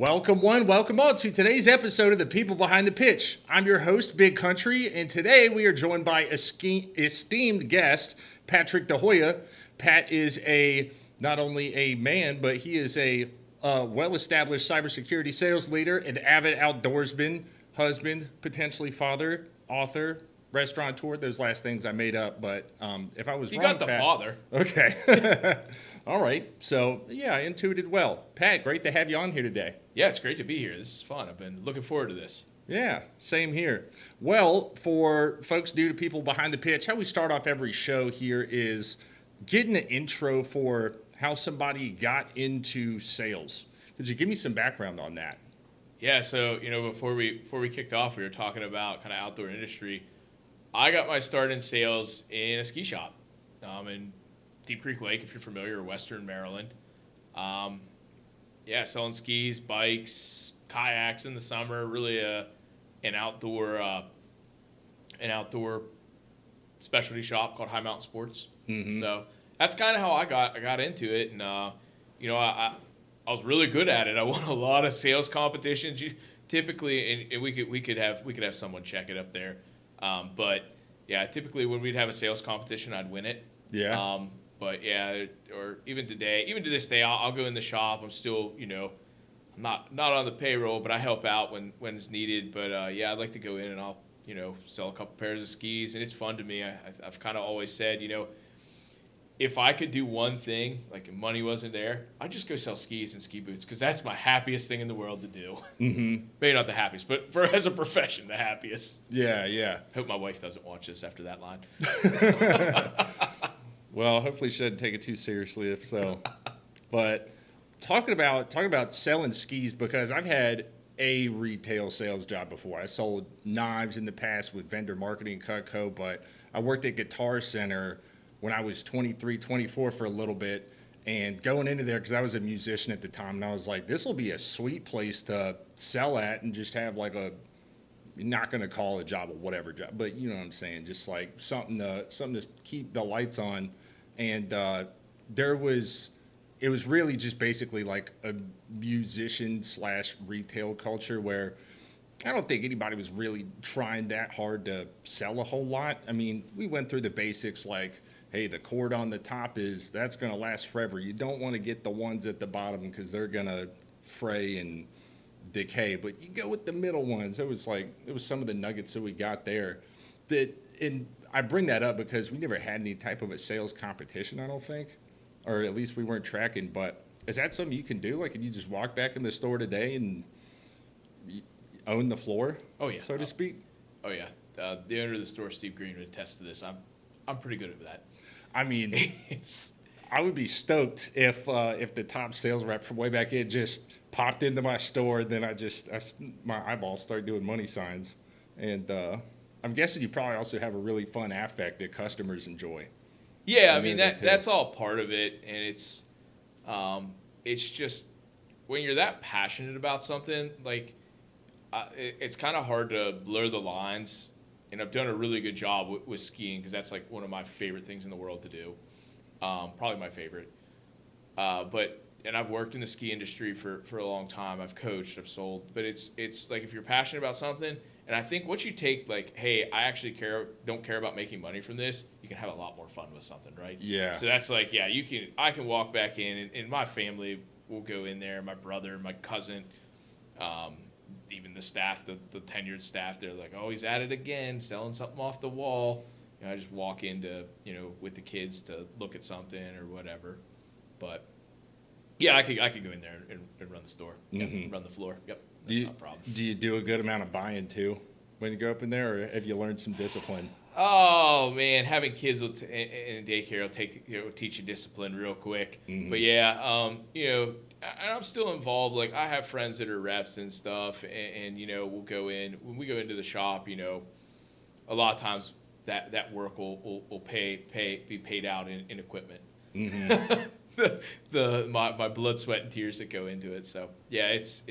Welcome welcome all to today's episode of The People Behind the Pitch. I'm your host, Big Country, and today we are joined by esteemed guest, Patrick DiGioia. Pat is not only a man, but he is a well-established cybersecurity sales leader, an avid outdoorsman, husband, potentially father, author, restaurateur. Those last things I made up, but if I was you wrong, got the Pat, father. Okay. All right. So, yeah, I intuited well. Pat, great to have you on here today. Yeah, it's great to be here. This is fun. I've been looking forward to this. Yeah, same here. Well, for folks new to People Behind the Pitch, how we start off every show here is getting an intro for how somebody got into sales. Could you give me some background on that? Yeah, so, before we kicked off, we were talking about kind of outdoor industry. I got my start in sales in a ski shop in Deep Creek Lake, if you're familiar, or Western Maryland. Selling skis, bikes, kayaks in the summer. Really an outdoor specialty shop called High Mountain Sports. Mm-hmm. So that's kind of how I got into it, and I was really good at it. I won a lot of sales competitions. Typically, and we could have someone check it up there. But yeah, typically when we'd have a sales competition, I'd win it. Yeah. But yeah, or even to this day, I'll go in the shop. I'm still, I'm not on the payroll, but I help out when it's needed. But I'd like to go in and I'll, sell a couple pairs of skis, and it's fun to me. I've kind of always said, if I could do one thing, like if money wasn't there, I'd just go sell skis and ski boots, because that's my happiest thing in the world to do. Mm-hmm. Maybe not the happiest, but as a profession, the happiest. Yeah. Hope my wife doesn't watch this after that line. Well, hopefully she doesn't take it too seriously if so. But talking about selling skis, because I've had a retail sales job before. I sold knives in the past with Vendor Marketing Cutco, but I worked at Guitar Center when I was 23, 24 for a little bit, and going into there, because I was a musician at the time, and I was like, this will be a sweet place to sell at and just have like a, not going to call it a job or whatever job, but you know what I'm saying, just like something to keep the lights on. And it was really just basically like a musician / retail culture where I don't think anybody was really trying that hard to sell a whole lot. I mean, we went through the basics like, hey, the cord on the top that's going to last forever. You don't want to get the ones at the bottom because they're going to fray and decay. But you go with the middle ones. It was some of the nuggets that we got there. And I bring that up because we never had any type of a sales competition, I don't think. Or at least we weren't tracking. But is that something you can do? Like, can you just walk back in the store today and own the floor? Oh, yeah. So to speak? Oh, yeah. The owner of the store, Steve Green, would attest to this. I'm pretty good at that. I mean, I would be stoked if the top sales rep from way back in just popped into my store, then my eyeballs started doing money signs. And I'm guessing you probably also have a really fun affect that customers enjoy. Yeah, I mean, that's all part of it, and it's just when you're that passionate about something, like it's kind of hard to blur the lines. And I've done a really good job with skiing, because that's like one of my favorite things in the world to do. Probably my favorite. And I've worked in the ski industry for a long time. I've coached, I've sold. But it's like if you're passionate about something, and I think once you take like, hey, I actually don't care about making money from this, you can have a lot more fun with something, right? Yeah. So that's like, yeah, I can walk back in, and my family will go in there, my brother, my cousin, even the staff, the tenured staff, they're like, oh, he's at it again, selling something off the wall. I just walk into, with the kids to look at something or whatever. But yeah, I could go in there and run the store, run the floor. Yep, that's not a problem. Do you do a good amount of buying too when you go up in there, or have you learned some discipline? Oh man, having kids in daycare will teach you discipline real quick. Mm-hmm. But yeah, I'm still involved. Like, I have friends that are reps and stuff, and we'll go in when we go into the shop. A lot of times that work will be paid out in equipment. Mm-hmm. my blood, sweat, and tears that go into it. So yeah, it's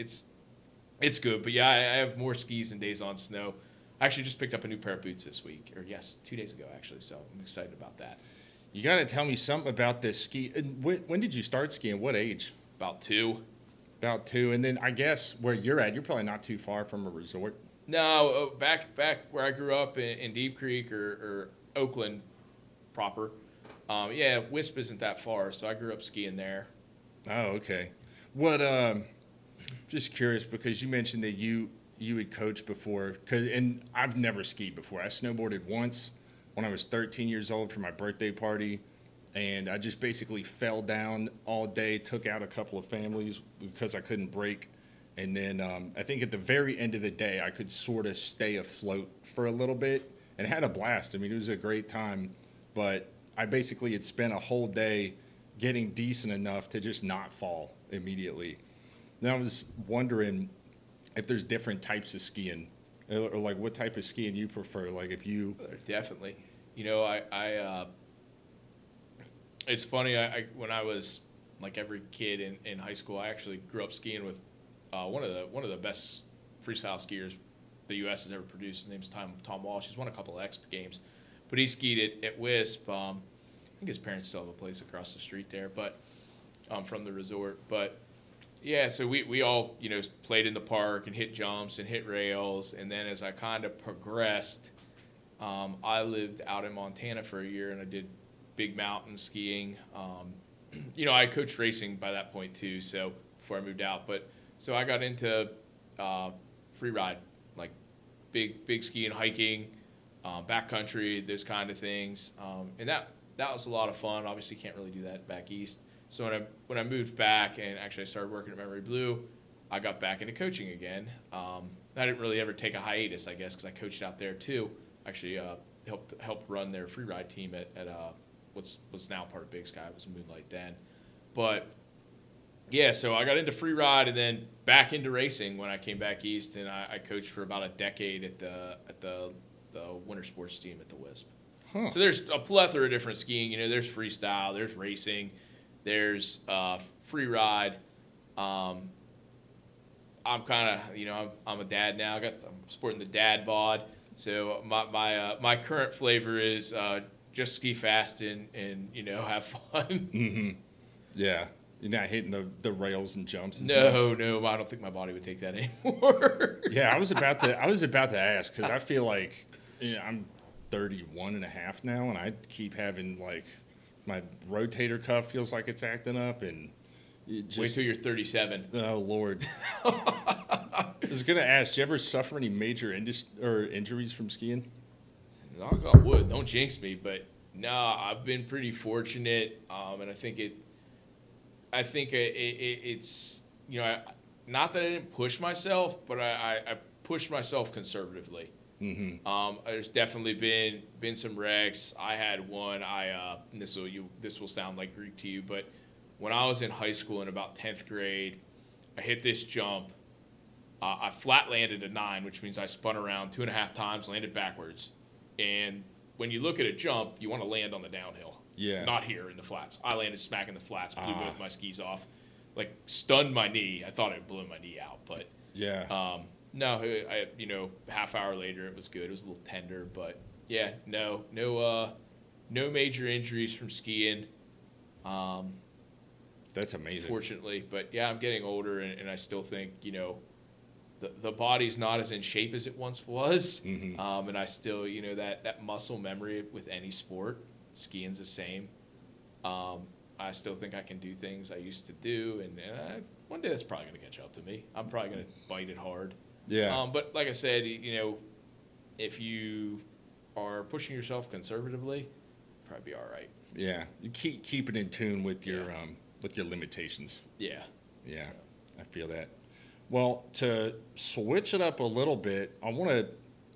good. But yeah, I have more skis and days on snow. I actually just picked up a new pair of boots this week, 2 days ago actually. So I'm excited about that. You got to tell me something about this ski. When did you start skiing? What age? About 2. About 2. And then I guess where you're at, you're probably not too far from a resort. No, back where I grew up in Deep Creek or Oakland proper. Yeah, Wisp isn't that far, so I grew up skiing there. Oh, okay. What? Just curious because you mentioned that you had coached before, and I've never skied before. I snowboarded once when I was 13 years old for my birthday party, and I just basically fell down all day, took out a couple of families because I couldn't brake. And then I think at the very end of the day, I could sort of stay afloat for a little bit and had a blast. I mean, it was a great time, but I basically had spent a whole day getting decent enough to just not fall immediately. Now I was wondering if there's different types of skiing, or like what type of skiing you prefer. Like if you definitely, you know, I it's funny. I when I was like every kid in high school, I actually grew up skiing with one of the best freestyle skiers the U.S. has ever produced. His name's Tom Walsh. He's won a couple of X Games, but he skied at Wisp. I think his parents still have a place across the street there, but from the resort. But yeah, so we all, you know, played in the park and hit jumps and hit rails. And then as I kind of progressed, I lived out in Montana for a year and I did big mountain skiing. You know, I coached racing by that point too, so before I moved out. But so I got into free ride, like big skiing, hiking, backcountry, those kind of things. And that was a lot of fun. Obviously can't really do that back east. So when I moved back and actually I started working at Memory Blue, I got back into coaching again. I didn't really ever take a hiatus, I guess, because I coached out there too. Actually helped run their free ride team at what's now part of Big Sky. It was Moonlight then. But yeah, so I got into free ride and then back into racing when I came back east, and I coached for about a decade at the winter sports team at the Wisp. Huh. So there's a plethora of different skiing. You know, there's freestyle, there's racing, there's free ride. I'm kind of, you know, I'm a dad now. I'm sporting the dad bod. So my current flavor is just ski fast and you know, have fun. Mm-hmm. Yeah, you're not hitting the rails and jumps. No, I don't think my body would take that anymore. Yeah, I was about to ask because I feel like, you know, I'm 31 and a half now, and I keep having like my rotator cuff feels like it's acting up, and wait till you're 37. Oh Lord. I was gonna ask, do you ever suffer any major injuries from skiing? Knock on wood, don't jinx me, but no, I've been pretty fortunate, and I think it's, you know, not that I didn't push myself, but I pushed myself conservatively. Mm-hmm. There's definitely been some wrecks. I had one. And this will sound like Greek to you, but when I was in high school in about 10th grade, I hit this jump. I flat landed a 9, which means I spun around 2.5 times, landed backwards. And when you look at a jump, you want to land on the downhill. Yeah. Not here in the flats. I landed smack in the flats, blew both my skis off, like stunned my knee. I thought I'd blown my knee out, but yeah. No, you know, half hour later it was good. It was a little tender, but yeah, no major injuries from skiing. That's amazing. Fortunately, but yeah, I'm getting older, and I still think, you know, the body's not as in shape as it once was. Mm-hmm. And I still, you know, that muscle memory with any sport, skiing's the same. I still think I can do things I used to do, and one day that's probably going to catch up to me. I'm probably going to bite it hard. Yeah. But like I said, you know, if you are pushing yourself conservatively, probably be all right. Yeah, you keep it in tune with your limitations. Yeah. Yeah, so. I feel that. Well, to switch it up a little bit, I want to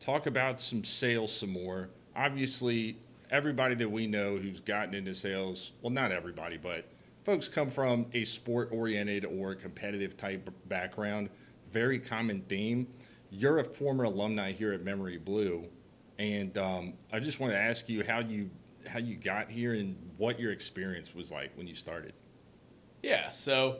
talk about some sales some more. Obviously, everybody that we know who's gotten into sales, well, not everybody, but folks come from a sport-oriented or competitive type background. Very common theme. You're a former alumni here at Memory Blue, and I just want to ask you how you got here and what your experience was like when you started. Yeah, so,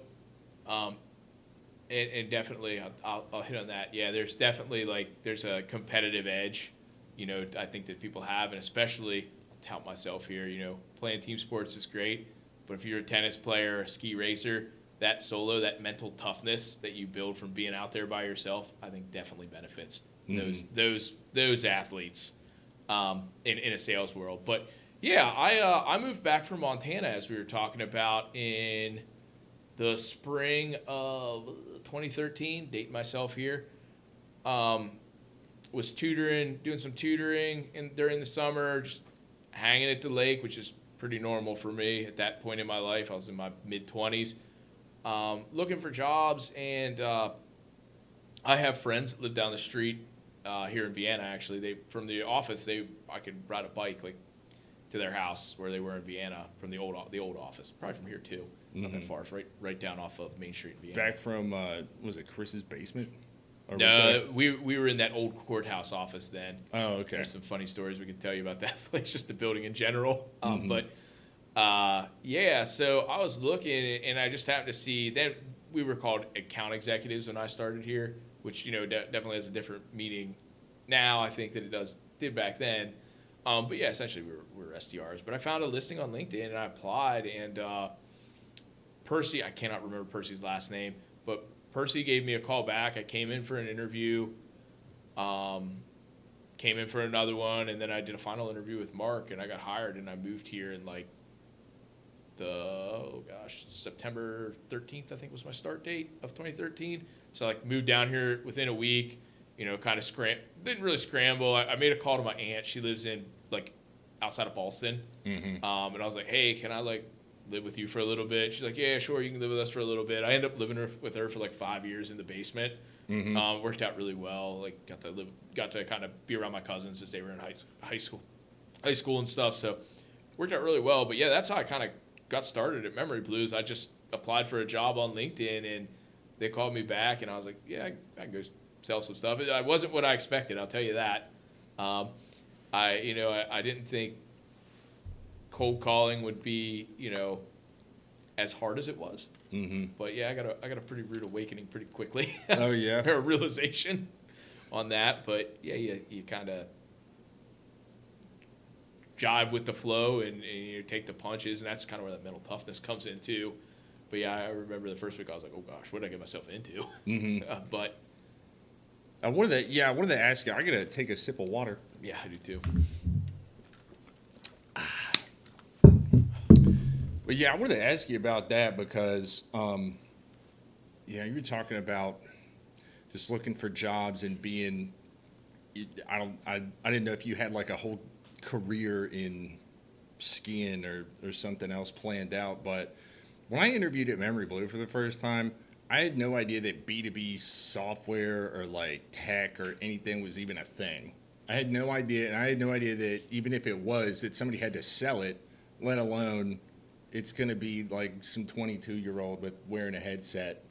and definitely I'll hit on that. Yeah, there's definitely there's a competitive edge, you know, I think that people have, and especially I'll tout myself here. You know, playing team sports is great, but if you're a tennis player, a ski racer, that solo, that mental toughness that you build from being out there by yourself, I think definitely benefits those athletes in a sales world. But yeah, I moved back from Montana, as we were talking about, in the spring of 2013. Dating myself here. Was tutoring, doing some tutoring during the summer, just hanging at the lake, which is pretty normal for me at that point in my life. I was in my mid-20s, looking for jobs, and I have friends that live down the street here in Vienna. Actually, from the office, I could ride a bike like to their house where they were in Vienna from the old office. Probably from here too. It's not that far. It's right down off of Main Street in Vienna. Back from was it Chris's basement? Or no, we were in that old courthouse office then. Oh, okay. There's some funny stories we could tell you about that place, just the building in general. But yeah, so I was looking, and I just happened to see. Then we were called account executives when I started here, which definitely has a different meaning now, I think, than it did back then. But yeah, essentially we were SDRs. But I found a listing on LinkedIn, and I applied, and Percy, I cannot remember Percy's last name, but Percy gave me a call back. I came in for an interview, came in for another one, and then I did a final interview with Mark, and I got hired, and I moved here in like September 13th, I think was my start date of 2013. So I moved down here within a week, kind of didn't really scramble. I made a call to my aunt. She lives in like outside of Boston. And I was like, hey, can I like live with you for a little bit? She's like, yeah, sure, you can live with us for a little bit. I ended up living with her for like 5 years in the basement. Worked out really well. Like got to kind of be around my cousins as they were in high school and stuff. So worked out really well. But yeah, that's how I kind of got started at Memory Blues. I just applied for a job on LinkedIn, and they called me back, and I was like, yeah, I can go sell some stuff. It wasn't what I expected, I'll tell you that. I didn't think cold calling would be, as hard as it was. But yeah, I got a pretty rude awakening pretty quickly. Oh yeah, a realization on that. But yeah, you kind of jive with the flow and you take the punches, and that's kind of where that mental toughness comes in too. But yeah, I remember the first week I was like, oh gosh, what did I get myself into? But I wanted to ask you. I gotta take a sip of water. Yeah, I do too. But yeah, I wanted to ask you about that because, you were talking about just looking for jobs and being. I didn't know if you had like a whole career in skiing or something else planned out. But when I interviewed at Memory Blue for the first time, I had no idea that B2B software or like tech or anything was even a thing. I had no idea, and I had no idea that even if it was, that somebody had to sell it, let alone it's going to be like some 22-year-old with wearing a headset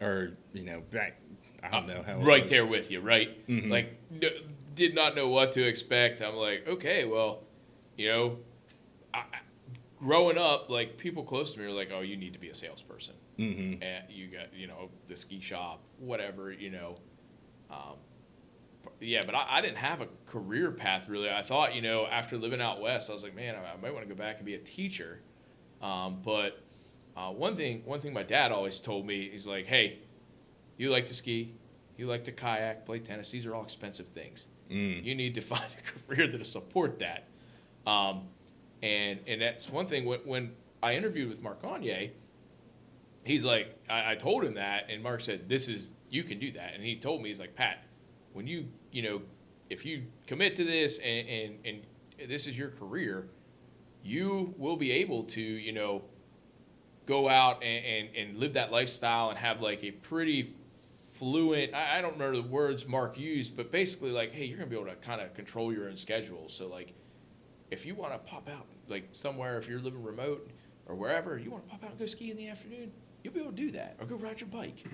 or, back, I don't know how. Right there with you, right? Like, did not know what to expect. I'm like, okay, well, growing up, like, people close to me are like, oh, you need to be a salesperson. And you got, the ski shop, whatever, yeah, but I didn't have a career path, really. I thought, after living out west, I was like, man, I might want to go back and be a teacher. But one thing my dad always told me, he's like, hey, you like to ski, you like to kayak, play tennis. These are all expensive things. You need to find a career that'll support that. And that's one thing. When I interviewed with Mark Gagne, he's like, I told him that, and Mark said, you can do that. And he told me, he's like, Pat, when if you commit to this and this is your career, you will be able to, go out and live that lifestyle and have like a pretty fluent, I don't remember the words Mark used, but basically like, hey, you're going to be able to kind of control your own schedule. So like, if you want to pop out like somewhere, if you're living remote or wherever, you want to pop out and go ski in the afternoon, you'll be able to do that, or go ride your bike.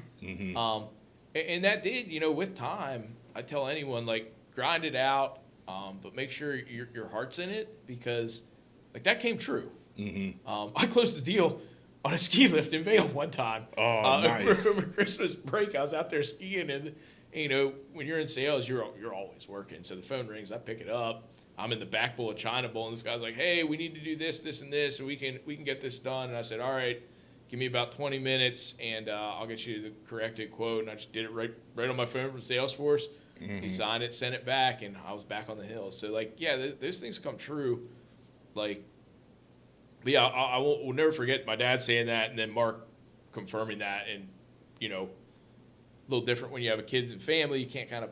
And that did, with time, I tell anyone, like, grind it out, but make sure your heart's in it, because like that came true. I closed the deal on a ski lift in Vail one time. Oh, nice. Over Christmas break, I was out there skiing, and when you're in sales, you're always working. So the phone rings, I pick it up. I'm in the back bowl of China Bowl, and this guy's like, "Hey, we need to do this, this, and this, and we can get this done." And I said, "All right, give me about 20 minutes, and I'll get you the corrected quote. And I just did it right on my phone from Salesforce. He signed it, sent it back, and I was back on the hill. So, like, yeah, those things come true. Like, but yeah, we'll never forget my dad saying that, and then Mark confirming that. And, you know, a little different when you have a kids and family. You can't kind of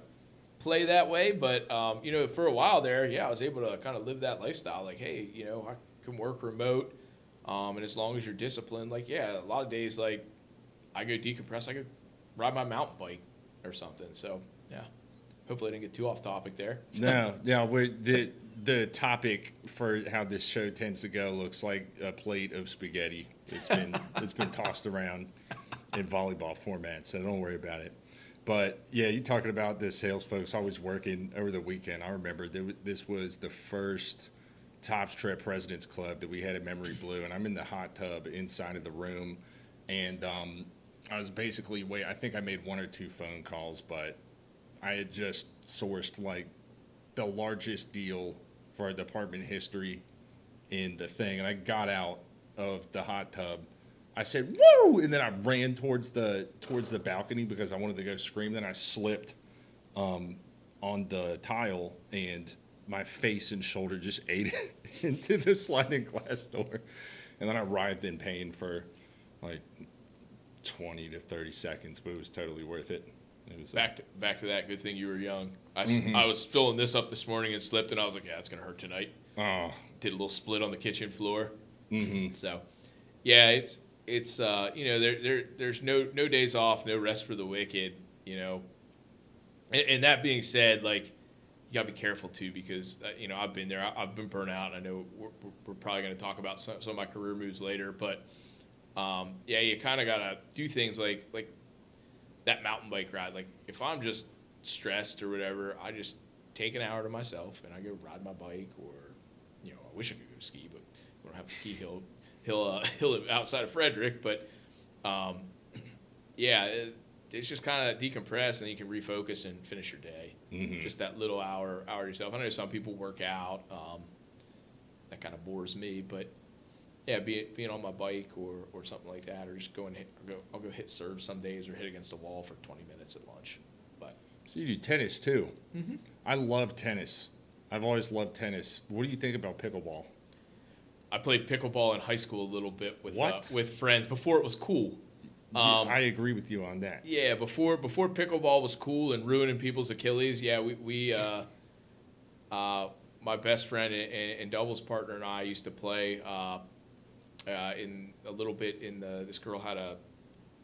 play that way. But, you know, for a while there, yeah, I was able to kind of live that lifestyle. Like, hey, you know, I can work remote, and as long as you're disciplined, like, yeah, a lot of days, like, I go decompress. I could ride my mountain bike or something. So, yeah. Hopefully I didn't get too off topic there. No, the topic for how this show tends to go looks like a plate of spaghetti. It's been tossed around in volleyball format, so don't worry about it. But yeah, you talking about the sales folks always working over the weekend. I remember this was the first Topps Trip President's Club that we had at Memory Blue, and I'm in the hot tub inside of the room, and I was basically I think I made 1 or 2 phone calls, but I had just sourced like the largest deal for our department history in the thing, and I got out of the hot tub. I said, "Woo!" and then I ran towards the balcony because I wanted to go scream. Then I slipped on the tile, and my face and shoulder just ate into the sliding glass door. And then I writhed in pain for like 20 to 30 seconds, but it was totally worth it. It was back to that. Good thing you were young. I was filling this up this morning and slipped, and I was like, yeah, it's gonna hurt tonight. Oh. Did a little split on the kitchen floor. Mm-hmm. So, yeah, it's you know, there's no days off, no rest for the wicked, you know. And that being said, like, you gotta be careful too, because you know, I've been there. I've been burnt out. And I know we're probably gonna talk about some of my career moves later, but yeah, you kind of gotta do things like that mountain bike ride. Like, if I'm just stressed or whatever, I just take an hour to myself and I go ride my bike, or, you know, I wish I could go ski, but we don't have a ski hill outside of Frederick. But yeah, it's just kind of decompress, and you can refocus and finish your day. Mm-hmm. Just that little hour yourself. I know some people work out. That kind of bores me, but yeah, being on my bike or something like that, or just I'll go hit serve some days, or hit against a wall for 20 minutes at lunch. But so you do tennis too. Mm-hmm. I love tennis. I've always loved tennis. What do you think about pickleball? I played pickleball in high school a little bit with friends before it was cool. I agree with you on that. Yeah, before pickleball was cool and ruining people's Achilles. Yeah, we my best friend and doubles partner and I used to play. In a little bit this girl had a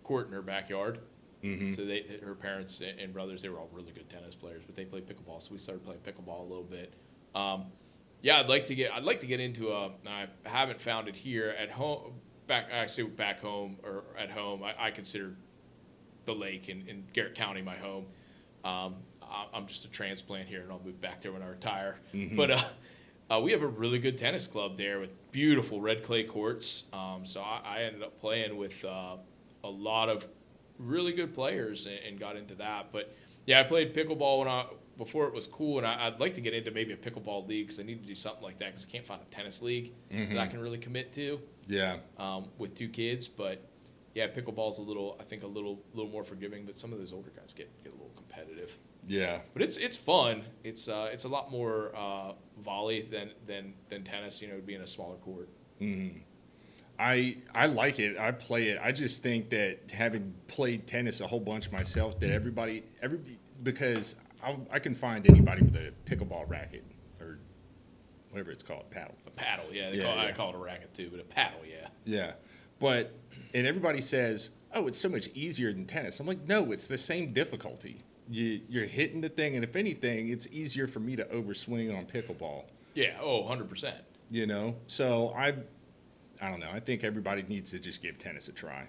court in her backyard. Mm-hmm. So her parents and brothers, they were all really good tennis players, but they played pickleball. So we started playing pickleball a little bit. Yeah, I'd like to get into I haven't found it here at home. Back home or at home, I consider the lake in Garrett County my home. I'm just a transplant here, and I'll move back there when I retire. Mm-hmm. But we have a really good tennis club there with beautiful red clay courts. So I ended up playing with a lot of really good players and got into that. But yeah, I played pickleball before it was cool, and I'd like to get into maybe a pickleball league, because I need to do something like that, because I can't find a tennis league that I can really commit to. Yeah. With 2 kids, but yeah, pickleball's a little more forgiving, but some of those older guys get a little competitive. Yeah. But it's fun. It's a lot more volley than tennis, you know, being a smaller court. Mm-hmm. I like it. I play it. I just think that, having played tennis a whole bunch myself, that everybody because I can find anybody with a pickleball racket or whatever it's called, paddle. A paddle, yeah. I call it a racket too, but a paddle, yeah. Yeah. And everybody says, oh, it's so much easier than tennis. I'm like, no, it's the same difficulty. You're hitting the thing, and if anything, it's easier for me to overswing on pickleball. Yeah, 100%. You know? So I don't know. I think everybody needs to just give tennis a try.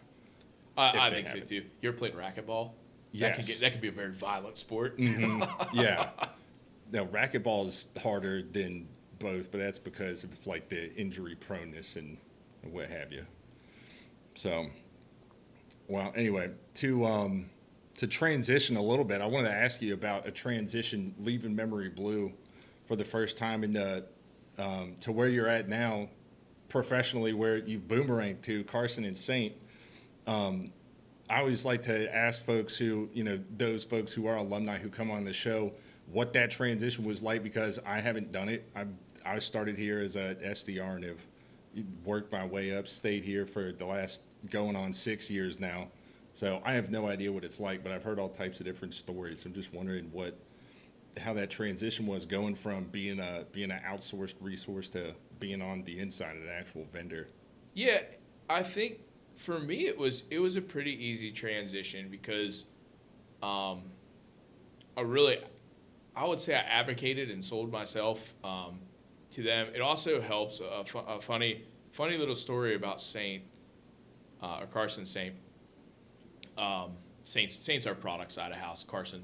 I think so too. You ever played racquetball? Yes. That can be a very violent sport. Mm-hmm. Yeah. Now, racquetball is harder than both, but that's because of like the injury proneness and what have you. So, well, anyway, to transition a little bit, I wanted to ask you about a transition leaving Memory Blue for the first time to where you're at now professionally, where you've boomeranged to Carson SAINT. I always like to ask folks who, those folks who are alumni who come on the show, what that transition was like, because I haven't done it. I started here as a SDR and have worked my way up, stayed here for the last going on 6 years now. So I have no idea what it's like, but I've heard all types of different stories. I'm just wondering how that transition was going from being an outsourced resource to being on the inside of the actual vendor. Yeah, I think for me it was a pretty easy transition because I would say I advocated and sold myself to them. It also helps a funny little story about Saint or Carson SAINT. Saint's our product side of house, Carson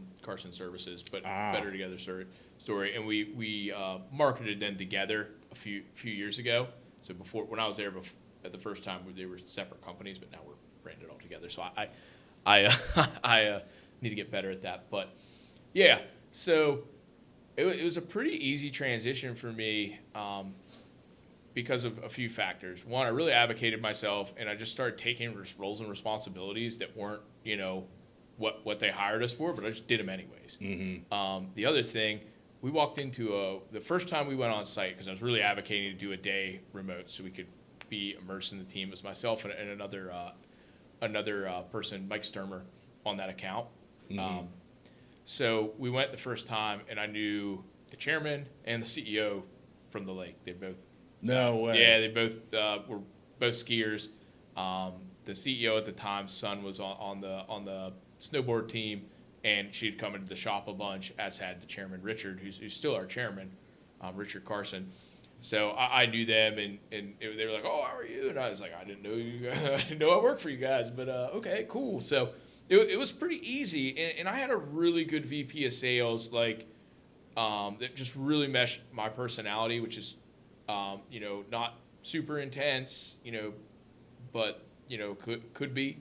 Services, but Better Together story, and we marketed them together a few years ago. So when I was there at the first time, they were separate companies, but now we're branded all together. So I need to get better at that. But yeah, so it was a pretty easy transition for me because of a few factors. One, I really advocated myself, and I just started taking roles and responsibilities that weren't, what they hired us for, but I just did them anyways. Mm-hmm. The other thing, we walked into the first time we went on site, because I was really advocating to do a day remote so we could be immersed in the team. It was myself and another person, Mike Sturmer, on that account. Mm-hmm. So we went the first time, and I knew the chairman and the CEO from the lake. They both no way. Yeah, they both were both skiers. The CEO at the time's son was on the snowboard team, and she'd come into the shop a bunch, as had the chairman Richard, who's still our chairman, Richard Carson. So I knew them, and they were like, "Oh, how are you?" And I was like, "I didn't know you guys. I didn't know I worked for you guys, but okay, cool." So it was pretty easy, and I had a really good VP of sales, that just really meshed my personality, which is, not super intense, but could be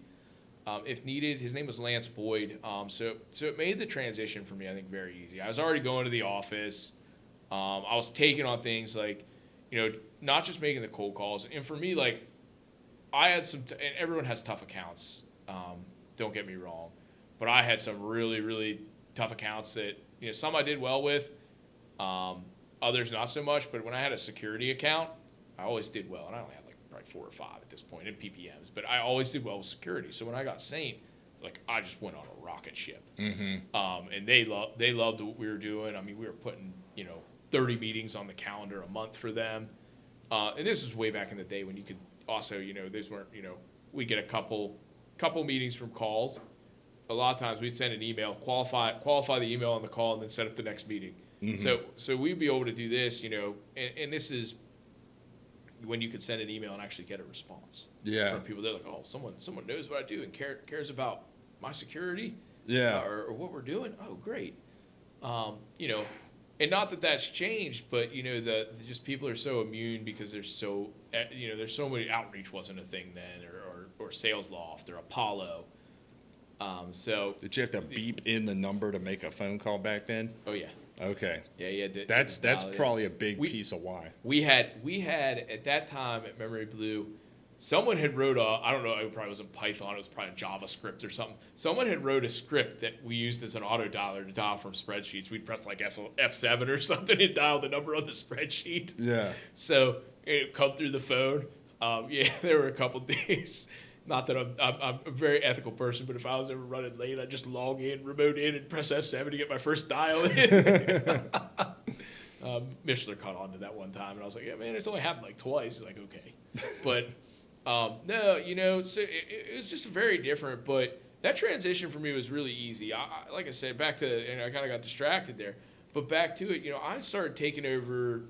if needed. His name was Lance Boyd. So it made the transition for me, I think, very easy. I was already going to the office. I was taking on things like, not just making the cold calls. And for me, I had and everyone has tough accounts. Don't get me wrong, but I had some really, really tough accounts that, some I did well with, others not so much. But when I had a security account, I always did well, and I only had probably 4 or 5 at this point in PPMs, but I always did well with security. So when I got Saint, I just went on a rocket ship. Mm-hmm. And they loved what we were doing. I mean, we were putting 30 meetings on the calendar a month for them. And this was way back in the day when you could also, these weren't, we get a couple meetings from calls. A lot of times we'd send an email, qualify the email on the call, and then set up the next meeting. Mm-hmm. So we'd be able to do this, and this is when you could send an email and actually get a response. Yeah. From people. They're like, "Oh, someone knows what I do and cares about my security." Yeah. Or what we're doing. Oh, great. And not that that's changed, but just people are so immune because there's so many. Outreach wasn't a thing then, or Sales Loft or Apollo. So did you have to beep in the number to make a phone call back then? Oh yeah. Okay. Yeah. That's probably a big piece of why. We had at that time at Memory Blue, someone had wrote I don't know, it probably wasn't Python, it was probably JavaScript or something. Someone had wrote a script that we used as an auto dialer to dial from spreadsheets. We'd press F7 or something and dial the number on the spreadsheet. Yeah. So it would come through the phone. There were a couple days. Not that I'm a very ethical person, but if I was ever running late, I'd just log in, remote in, and press F7 to get my first dial in. Mishler caught on to that one time, and I was like, "Yeah, man, it's only happened twice." He's like, "Okay," but no, so it was just very different. But that transition for me was really easy. Like I said, back to I kind of got distracted there, but back to it. I started taking over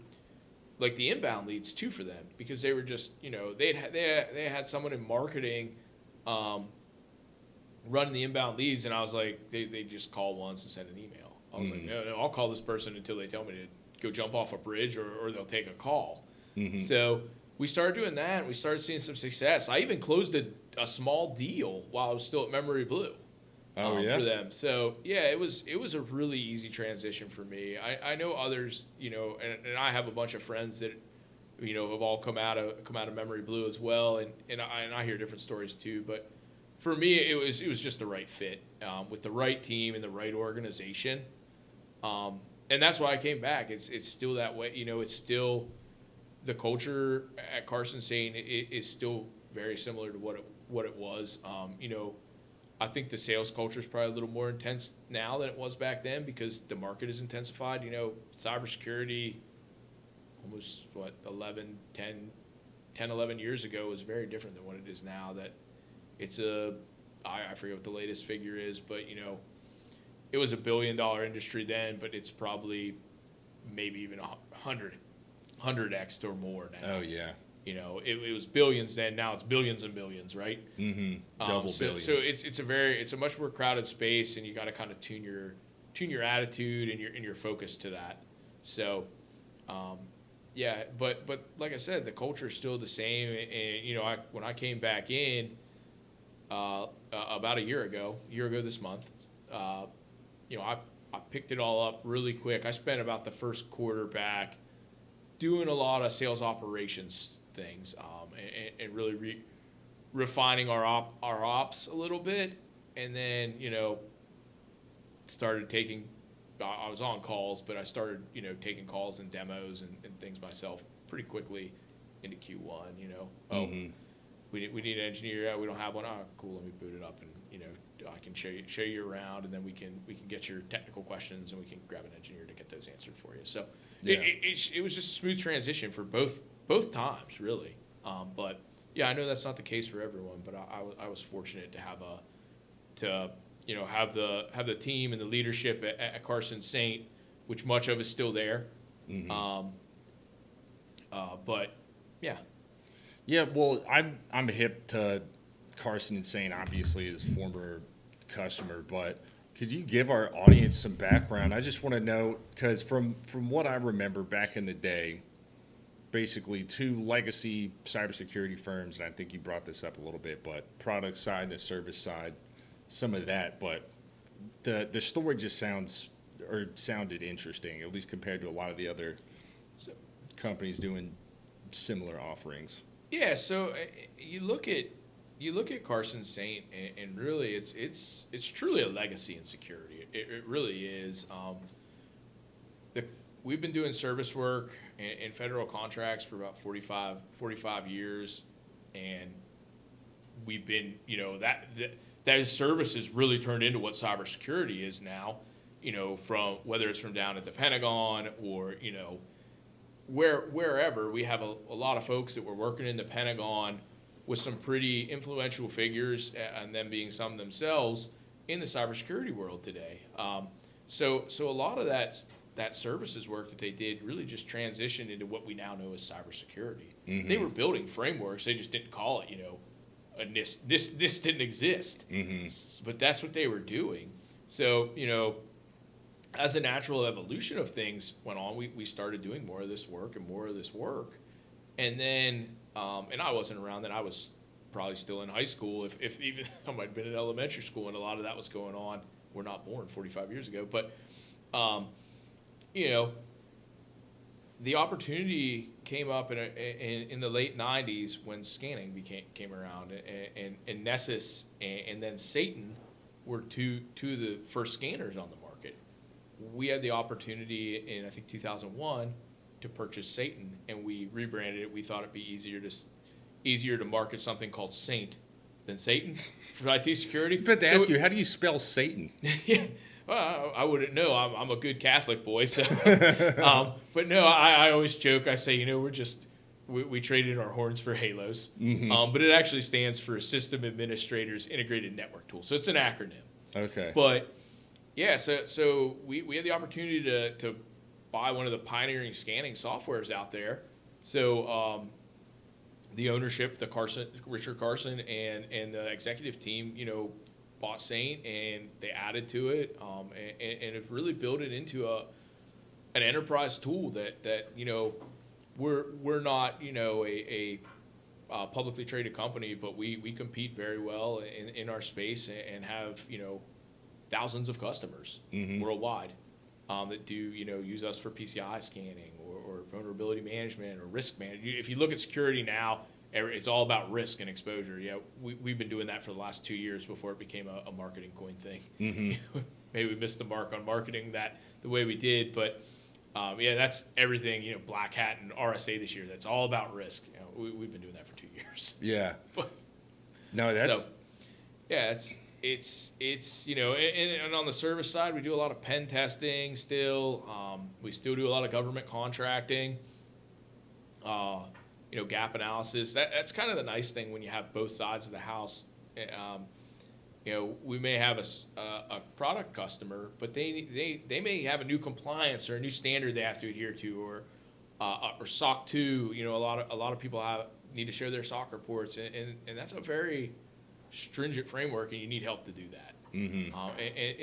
the inbound leads too for them, because they were just they had someone in marketing running the inbound leads, and I was like, they just call once and send an email. I was like, no, I'll call this person until they tell me to go jump off a bridge or they'll take a call. Mm-hmm. So we started doing that, and we started seeing some success. I even closed a small deal while I was still at Memory Blue. For them. So yeah, it was a really easy transition for me. I know others, and I have a bunch of friends that, have all come out of Memory Blue as well, and I hear different stories too. But for me, it was just the right fit with the right team and the right organization, and that's why I came back. It's still that way, you know. It's still the culture at Carson SAINT is still very similar to what it was. You know, I think the sales culture is probably a little more intense now than it was back then because the market is intensified. You know, cybersecurity almost 11 years ago was very different than what it is now. That it's I forget what the latest figure is, but you know, it was $1 billion industry then, but it's probably maybe even 100x or more now. Oh yeah. You know, it was billions then. Now it's billions and billions, right? Mm-hmm. Double billions. So it's a much more crowded space, and you got to kind of tune your attitude and your focus to that. So, yeah. But like I said, the culture is still the same. And you know, when I came back in about a year ago this month, you know, I picked it all up really quick. I spent about the first quarter back doing a lot of sales operations things, and really refining our ops a little bit, and then you know started taking. I was on calls, but I started taking calls and demos and things myself pretty quickly into Q1. You know, we need an engineer. Yeah, we don't have one. Oh, cool. Let me boot it up, and I can show you around, and then we can get your technical questions, and we can grab an engineer to get those answered for you. So yeah. It was just a smooth transition for both times, really. But yeah, I know that's not the case for everyone, but I was fortunate to have the team and the leadership at Carson SAINT, which much of is still there. Mm-hmm. But yeah. Yeah, well, I'm hip to Carson SAINT, obviously, as former customer, but could you give our audience some background? I just want to know, because from what I remember back in the day, basically two legacy cybersecurity firms, and I think you brought this up a little bit, but product side and the service side, some of that, but the story just sounded interesting, at least compared to a lot of the other companies doing similar offerings. Yeah, so you look at Carson SAINT, and really it's truly a legacy in security. It really is. We've been doing service work and federal contracts for about 45 years, and we've been, that service has really turned into what cybersecurity is now. From whether it's from down at the Pentagon or wherever. We have a lot of folks that were working in the Pentagon with some pretty influential figures, and them being some themselves in the cybersecurity world today. So a lot of that services work that they did really just transitioned into what we now know as cybersecurity. Mm-hmm. They were building frameworks; they just didn't call it, a NIST. NIST didn't exist, mm-hmm. But that's what they were doing. So as a natural evolution of things went on, we started doing more of this work, and then. And I wasn't around then. I was probably still in high school, if even I might have been in elementary school, and a lot of that was going on. We're not born 45 years ago, but the opportunity came up in the late 90s when scanning came around, and Nessus and then Satan were two of the first scanners on the market. We had the opportunity in, I think, 2001 to purchase Satan, and we rebranded it. We thought it'd be easier to market something called Saint than Satan for IT security. I was about to ask you, how do you spell Satan? Yeah, well, I wouldn't know. I'm a good Catholic boy, so. But no, I always joke. I say, we traded our horns for halos. Mm-hmm. But it actually stands for System Administrators Integrated Network Tool. So it's an acronym. Okay. But yeah, so we had the opportunity to buy one of the pioneering scanning softwares out there. So the ownership, Richard Carson and the executive team, bought Saint, and they added to it, and have really built it into an enterprise tool that we're not a publicly traded company, but we compete very well in our space and have thousands of customers mm-hmm. worldwide. That do use us for PCI scanning or vulnerability management or risk management. If you look at security now, it's all about risk and exposure. Yeah, we've been doing that for the last 2 years before it became a marketing coin thing. Mm-hmm. Maybe we missed the mark on marketing that the way we did, but yeah, that's everything. Black Hat and RSA this year. That's all about risk. We've been doing that for 2 years. Yeah. But, no, that's. So, yeah, it's and on the service side, we do a lot of pen testing still. We still do a lot of government contracting. Gap analysis. That's kind of the nice thing when you have both sides of the house. We may have a product customer, but they may have a new compliance or a new standard they have to adhere to, or SOC 2. A lot of people need to share their SOC reports, and that's a very stringent framework, and you need help to do that. Mm-hmm.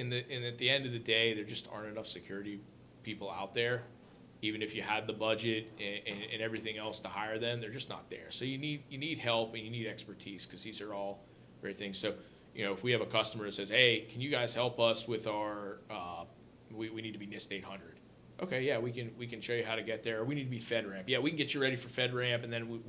And at the end of the day, there just aren't enough security people out there. Even if you had the budget and everything else to hire them, they're just not there. So you need help and you need expertise, because these are all great things. So if we have a customer that says, "Hey, can you guys help us with our we need to be NIST 800?" Okay, yeah, we can show you how to get there. Or we need to be FedRAMP. Yeah, we can get you ready for FedRAMP, and then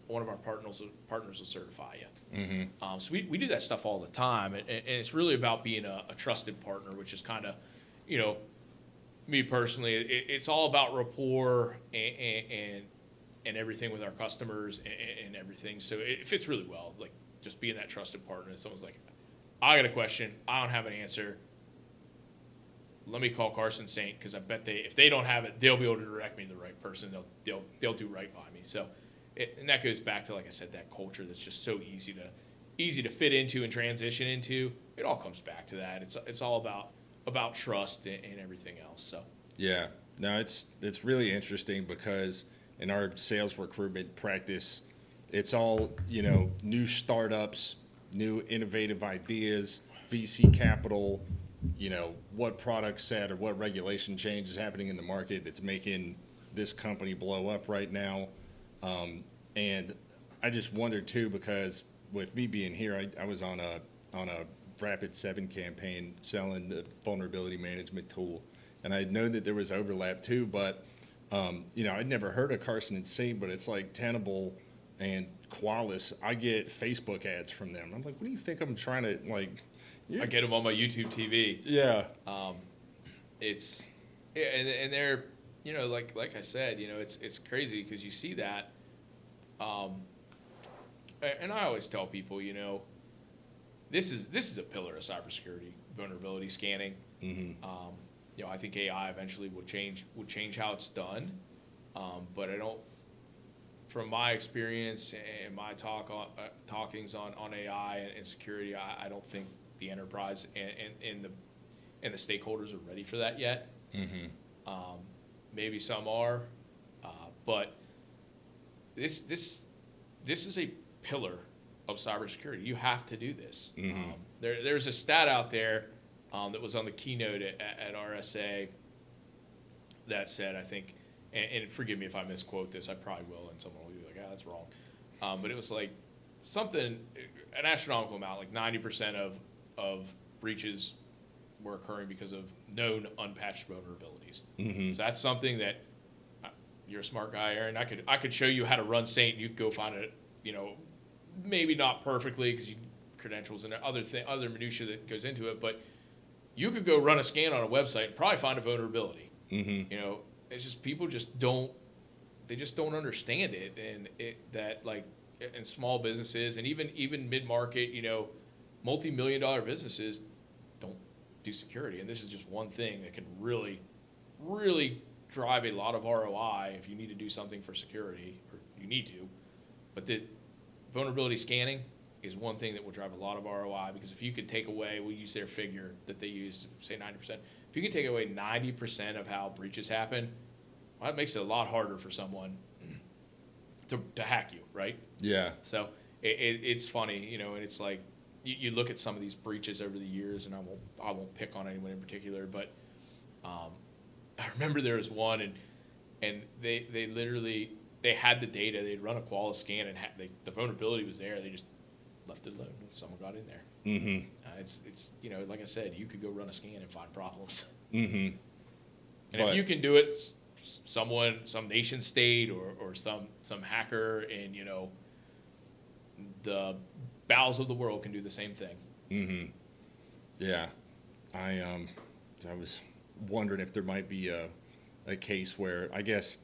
one of our partners will certify you. Mm-hmm. So we do that stuff all the time, and it's really about being a trusted partner, which is kind of, me personally, it's all about rapport and everything with our customers and everything. So it fits really well, like just being that trusted partner. Someone's like, "I got a question, I don't have an answer. Let me call Carson SAINT, because I bet if they don't have it, they'll be able to direct me to the right person. They'll do right by me." So, and that goes back to, like I said, that culture that's just so easy to fit into and transition into. It all comes back to that. It's all about trust and everything else. So yeah, no, it's really interesting, because in our sales recruitment practice, it's all new startups, new innovative ideas, VC capital, what product set or what regulation change is happening in the market that's making this company blow up right now. And I just wondered too, because with me being here, I was on a Rapid7 campaign selling the vulnerability management tool, and I know that there was overlap too, but I'd never heard of Carson SAINT, but it's like Tenable and Qualys. I get Facebook ads from them. I'm like, what do you think I'm trying to like? I get them on my YouTube TV. Yeah. And they're like I said, it's crazy, because you see that. And I always tell people, this is a pillar of cybersecurity, vulnerability scanning. Mm-hmm. I think AI eventually will change how it's done. But I don't, from my experience and my talkings on AI and security, I don't think the enterprise and the stakeholders are ready for that yet. Mm-hmm. Maybe some are, but this is a pillar of cybersecurity. You have to do this. Mm-hmm. There's a stat out there that was on the keynote at RSA that said, I think, and forgive me if I misquote this, I probably will, and someone will be like, that's wrong. But it was like an astronomical amount, like 90% of breaches were occurring because of known unpatched vulnerabilities. Mm-hmm. So that's something that you're a smart guy, Aaron. I could show you how to run SAINT. You could go find it, maybe not perfectly, because credentials and other minutia that goes into it, but you could go run a scan on a website and probably find a vulnerability. Mm-hmm. It's just people just don't understand it, and that like in small businesses and even mid-market, multi-million-dollar businesses don't do security, and this is just one thing that can really, really drive a lot of ROI if you need to do something for security, or you need to. But the vulnerability scanning is one thing that will drive a lot of ROI, because if you could take away, we'll use their figure that they use, say 90%. If you can take away 90% of how breaches happen, well, that makes it a lot harder for someone to hack you, right? Yeah. So it's funny, and it's like you look at some of these breaches over the years, and I won't pick on anyone in particular, but I remember there was one, and they literally, they had the data, they'd run a Qualys scan, and the vulnerability was there. They just left it alone. Someone got in there. Mm-hmm. It's like I said, you could go run a scan and find problems. Mm-hmm. And if you can do it, some nation state or some hacker in the bowels of the world can do the same thing. Mm-hmm. Yeah. I was wondering if there might be a case where, I guess,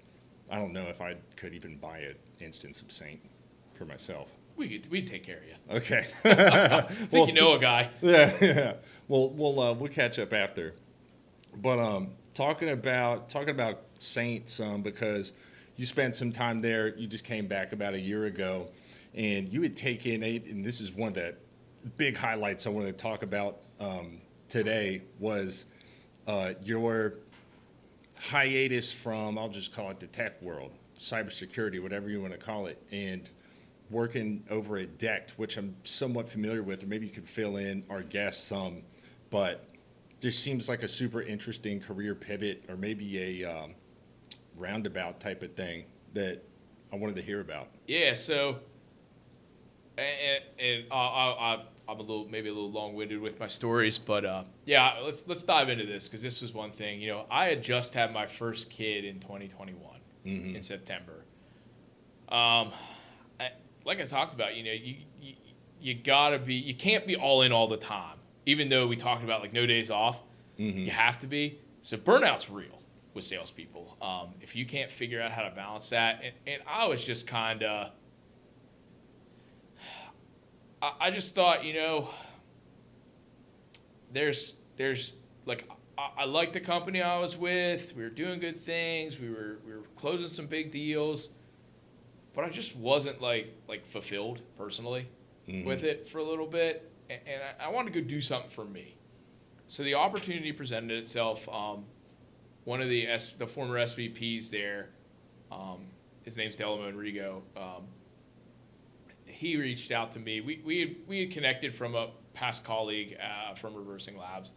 I don't know if I could even buy an instance of Saint for myself. We'd take care of you. Okay. I think you know a guy. Yeah. We'll catch up after. But talking about Saint some, because you spent some time there. You just came back about a year ago, and you had taken and this is one of the big highlights I wanted to talk about today was your hiatus from, I'll just call it the tech world, cybersecurity, whatever you want to call it, and working over at DECT, which I'm somewhat familiar with, or maybe you could fill in our guests some, but this seems like a super interesting career pivot, or maybe a roundabout type of thing that I wanted to hear about. Yeah, so, and I'm maybe a little long-winded with my stories, but yeah, let's dive into this, because this was one thing. You know, I had just had my first kid in 2021 in September. Like I talked about, you know, you can't be all in all the time. Even though we talked about like no days off, you have to be. So burnout's real with salespeople. If you can't figure out how to balance that, and I was just kind of, I just thought, you know, there's like, I liked the company I was with. We were doing good things. We were closing some big deals. But I just wasn't like fulfilled personally with it for a little bit, and I wanted to go do something for me. So the opportunity presented itself. One of the former SVPs there, his name's Delamo Enrigo. He reached out to me. We had connected from a past colleague from Reversing Labs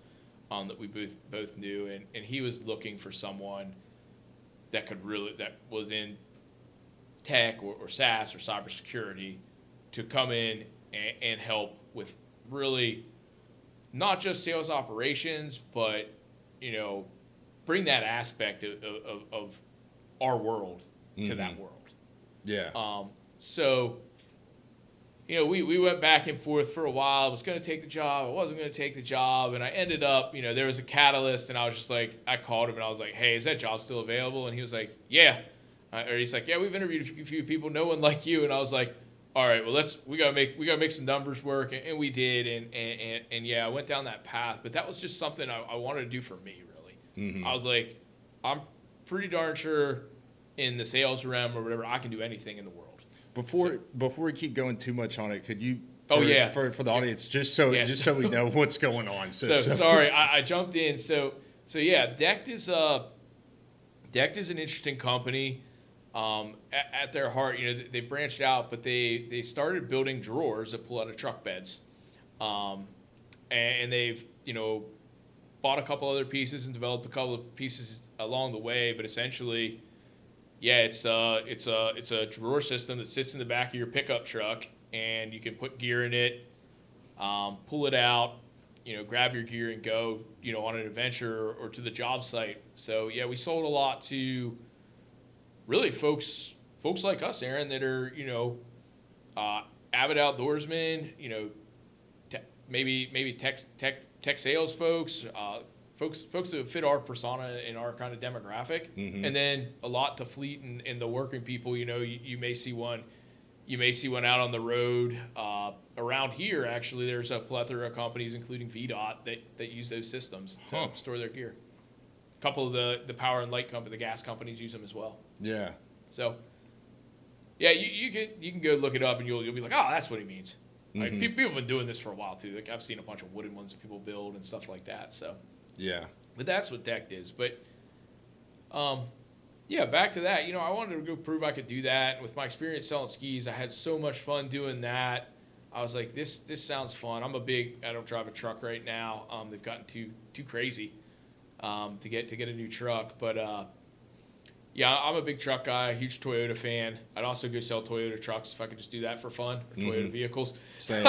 that we both knew, and he was looking for someone that was in tech or SaaS or cybersecurity to come in and help with really not just sales operations, but, you know, bring that aspect of our world to that world. Yeah. So, you know, we went back and forth for a while. I was going to take the job. I wasn't going to take the job. And I ended up, you know, there was a catalyst, and I was just like, I called him and I was like, hey, is that job still available? And he was like, yeah. Or he's like, yeah, we've interviewed a few people, no one like you. And I was like, all right, well, we gotta make some numbers work, and we did, and yeah, I went down that path. But that was just something I wanted to do for me, really. I was like, I'm pretty darn sure in the sales realm or whatever, I can do anything in the world. Before we keep going too much on it, could you? For the audience, just so we know what's going on. So sorry, I jumped in. So yeah, DECT is an interesting company. At their heart, you know, they branched out, but they started building drawers that pull out of truck beds, and they've, you know, bought a couple other pieces and developed a couple of pieces along the way. But essentially, yeah, it's a drawer system that sits in the back of your pickup truck, and you can put gear in it, pull it out, you know, grab your gear and go, you know, on an adventure or to the job site. So yeah, we sold a lot to really folks like us, Aaron, that are, you know, avid outdoorsmen, you know, maybe tech sales folks, folks that fit our persona in our kind of demographic, and then a lot to fleet and the working people. You know, you may see one out on the road. Around here, actually, there's a plethora of companies, including VDOT, that use those systems to store their gear. A couple of the power and light the gas companies use them as well. Yeah. So, yeah, you can go look it up, and you'll be like, oh, that's what he means. Like, people have been doing this for a while too. Like, I've seen a bunch of wooden ones that people build and stuff like that. So, yeah. But that's what DECT is. But, yeah, back to that. You know, I wanted to go prove I could do that. And with my experience selling skis, I had so much fun doing that. I was like, this sounds fun. I don't drive a truck right now. They've gotten too crazy to get a new truck. But yeah, I'm a big truck guy, huge Toyota fan. I'd also go sell Toyota trucks if I could just do that for fun, or Toyota vehicles. Same.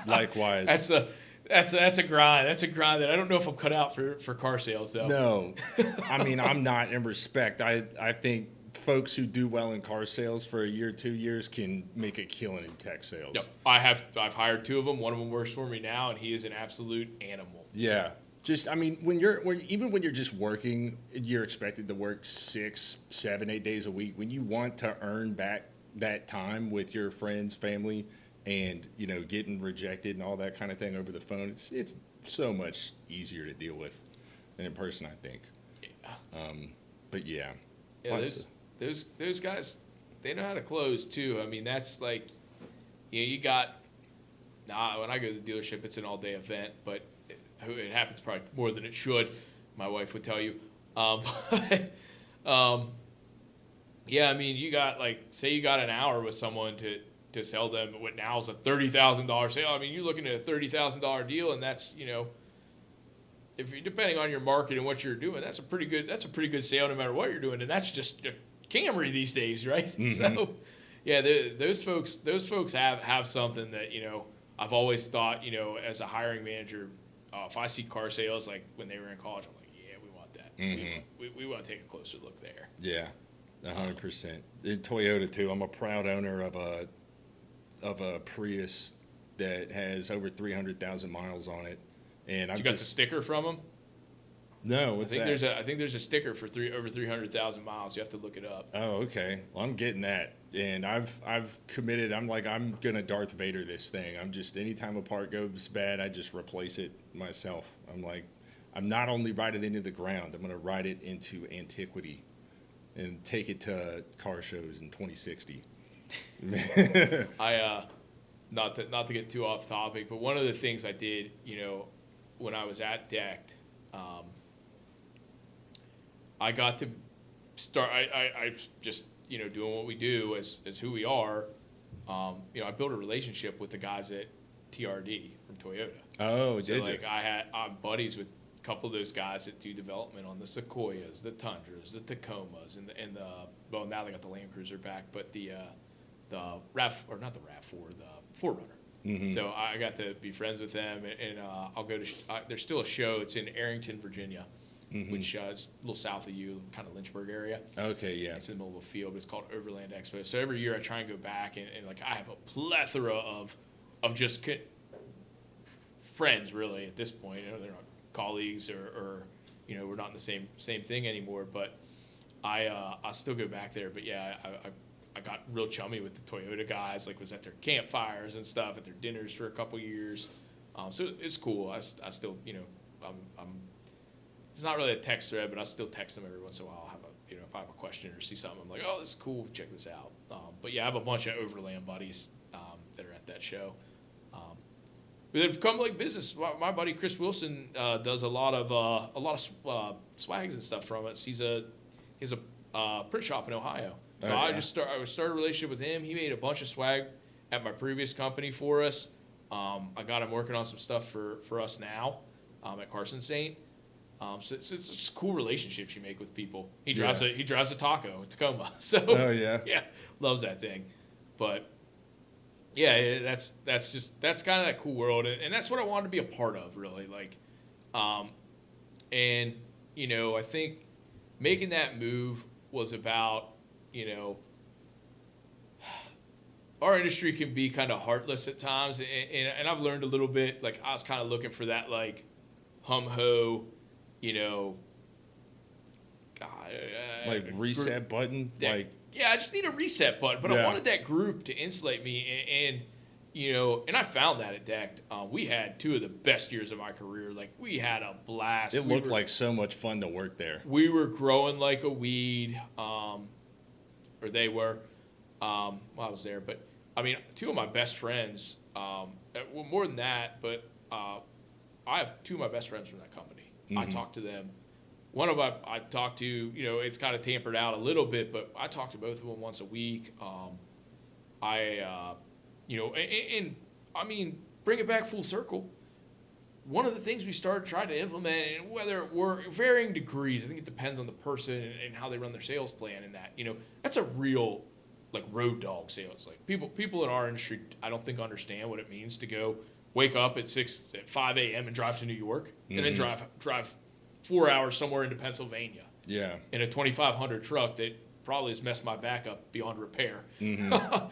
Likewise. That's a grind. That's a grind that I don't know if I'm cut out for car sales, though. No. I mean, I'm not in respect. I think folks who do well in car sales for a year, 2 years can make a killing in tech sales. Yep. I've hired 2 of them. One of them works for me now, and he is an absolute animal. Yeah. Just, I mean, even when you're just working, you're expected to work 6, 7, 8 days a week. When you want to earn back that time with your friends, family, and, you know, getting rejected and all that kind of thing over the phone, it's so much easier to deal with than in person, I think. Yeah. But yeah. Yeah, those guys, they know how to close too. I mean, that's like, you know, you got. When I go to the dealership, it's an all-day event, but it happens probably more than it should. My wife would tell you. Yeah, I mean, you got like, say you got an hour with someone to sell them what now is a $30,000 sale. I mean, you're looking at a $30,000 deal, and that's, you know, if you depending on your market and what you're doing, that's a pretty good sale no matter what you're doing, and that's just a Camry these days, right? Mm-hmm. So, yeah, those folks have something that, you know, I've always thought, you know, as a hiring manager, if I see car sales like when they were in college, I'm like, yeah, we want that. Mm-hmm. We want to take a closer look there. Yeah, 100%. In Toyota too, I'm a proud owner of a Prius that has over 300,000 miles on it. And you got the sticker from them? No, what's that? I think there's a sticker for over 300,000 miles. You have to look it up. Oh, okay. Well, I'm getting that, and I've committed. I'm gonna Darth Vader this thing. I'm just, anytime a part goes bad, I just replace it myself. I'm not only ride it into the ground. I'm gonna ride it into antiquity, and take it to car shows in 2060. Not to get too off topic, but one of the things I did, you know, when I was at DECT, I got to start. I just, you know, doing what we do as who we are. You know, I built a relationship with the guys at TRD from Toyota. Oh, so did like you? I'm buddies with a couple of those guys that do development on the Sequoias, the Tundras, the Tacomas, and the well, now they got the Land Cruiser back, but the RAV, or not the RAV4, the 4Runner. Mm-hmm. So I got to be friends with them, and I'll go to. There's still a show. It's in Arrington, Virginia, mm-hmm. which is a little south of you, kind of Lynchburg area. Okay, yeah. It's in the middle of a field, but it's called Overland Expo. So every year I try and go back, and like I have a plethora of just friends, really, at this point. You know, they're not colleagues or you know, we're not in the same thing anymore. But I still go back there. But yeah, I got real chummy with the Toyota guys, like was at their campfires and stuff, at their dinners for a couple years. So it's cool. I still, you know, I'm it's not really a text thread, but I still text them every once in a while. You know, if I have a question or see something, I'm like, oh, this is cool, check this out. But yeah, I have a bunch of Overland buddies that are at that show. But they've become like business. My buddy Chris Wilson does a lot of swags and stuff from it. He has a print shop in Ohio. So oh, yeah. I started a relationship with him. He made a bunch of swag at my previous company for us. I got him working on some stuff for us now at Carson SAINT. So it's just cool relationships you make with people. He drives a Taco, a Tacoma. So oh yeah, loves that thing. But yeah, that's kind of that cool world, and that's what I wanted to be a part of, really. Like, and you know, I think making that move was about, you know, our industry can be kind of heartless at times, and I've learned a little bit. Like, I was kind of looking for that, like, hum-ho, you know, like reset button. Like, yeah, I just need a reset button, but I wanted that group to insulate me, and you know, and I found that at DECT. We had 2 of the best years of my career. Like, we had a blast. It looked like so much fun to work there. We were growing like a weed, or they were. While I was there, but I mean, 2 of my best friends. Well, more than that, but I have 2 of my best friends from that company. Mm-hmm. I talked to them. One of them I talked to, you know, it's kind of tampered out a little bit, but I talked to both of them once a week. You know, and I mean, bring it back full circle. One of the things we tried to implement, and whether it were varying degrees, I think it depends on the person and how they run their sales plan, and that, you know, that's a real, like, road dog sales. Like, people in our industry, I don't think understand what it means to go wake up at 5 a.m. and drive to New York, mm-hmm. and then drive 4 hours somewhere into Pennsylvania. Yeah. In a 2500 truck that probably has messed my back up beyond repair. Mm-hmm.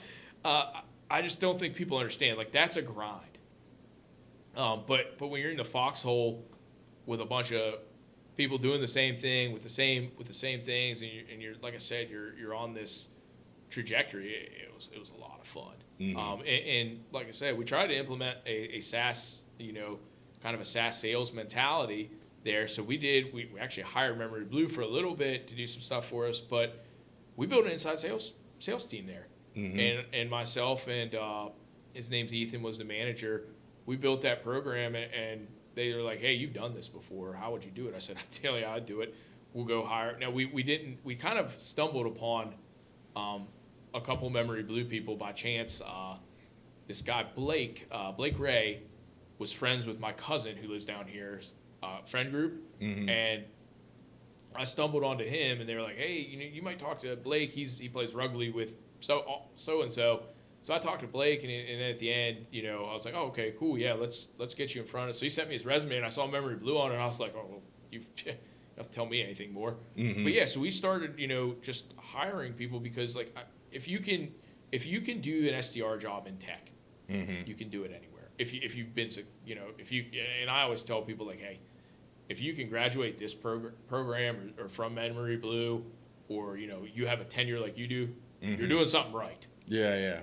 I just don't think people understand. Like, that's a grind. But when you're in the foxhole with a bunch of people doing the same thing with the same things, and you're like I said, you're on this trajectory. It was a lot of fun. Mm-hmm. And like I said, we tried to implement a SaaS, kind of a SaaS sales mentality there. So we actually hired Memory Blue for a little bit to do some stuff for us, but we built an inside sales team there. Mm-hmm. And myself and his name's Ethan, was the manager. We built that program, and they were like, "Hey, you've done this before. How would you do it?" I said, "I tell you, I'd do it. We'll go hire." Now we kind of stumbled upon a couple Memory Blue people by chance. This guy Blake Ray was friends with my cousin who lives down here, friend group, mm-hmm. and I stumbled onto him, and they were like, "Hey, you might talk to Blake. He plays rugby with so and so." So I talked to Blake, and at the end, I was like, "Oh, okay, cool, yeah, let's get you in front of." So he sent me his resume, and I saw Memory Blue on it, and I was like, "Oh, well, you don't have to tell me anything more." Mm-hmm. But yeah, so we started, just hiring people, because like if you can do an SDR job in tech, mm-hmm. you can do it anywhere. If you've been, and I always tell people, like, hey, if you can graduate this program or from Memory Blue, or you have a tenure like you do, mm-hmm. you're doing something right. Yeah.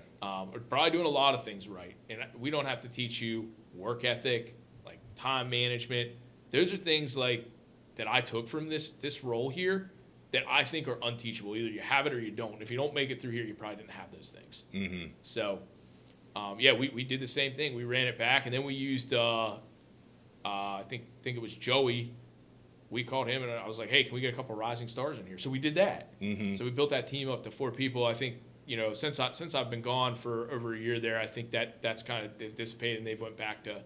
We're probably doing a lot of things right. And we don't have to teach you work ethic, like time management. Those are things like that I took from this role here that I think are unteachable. Either you have it or you don't. If you don't make it through here, you probably didn't have those things. Mm-hmm. So, we did the same thing. We ran it back, and then we used, I think it was Joey. We called him, and I was like, "Hey, can we get a couple rising stars in here?" So we did that. Mm-hmm. So we built that team up to 4 people. I think, since I've been gone for over a year there, I think that's kind of dissipated, and they've went back to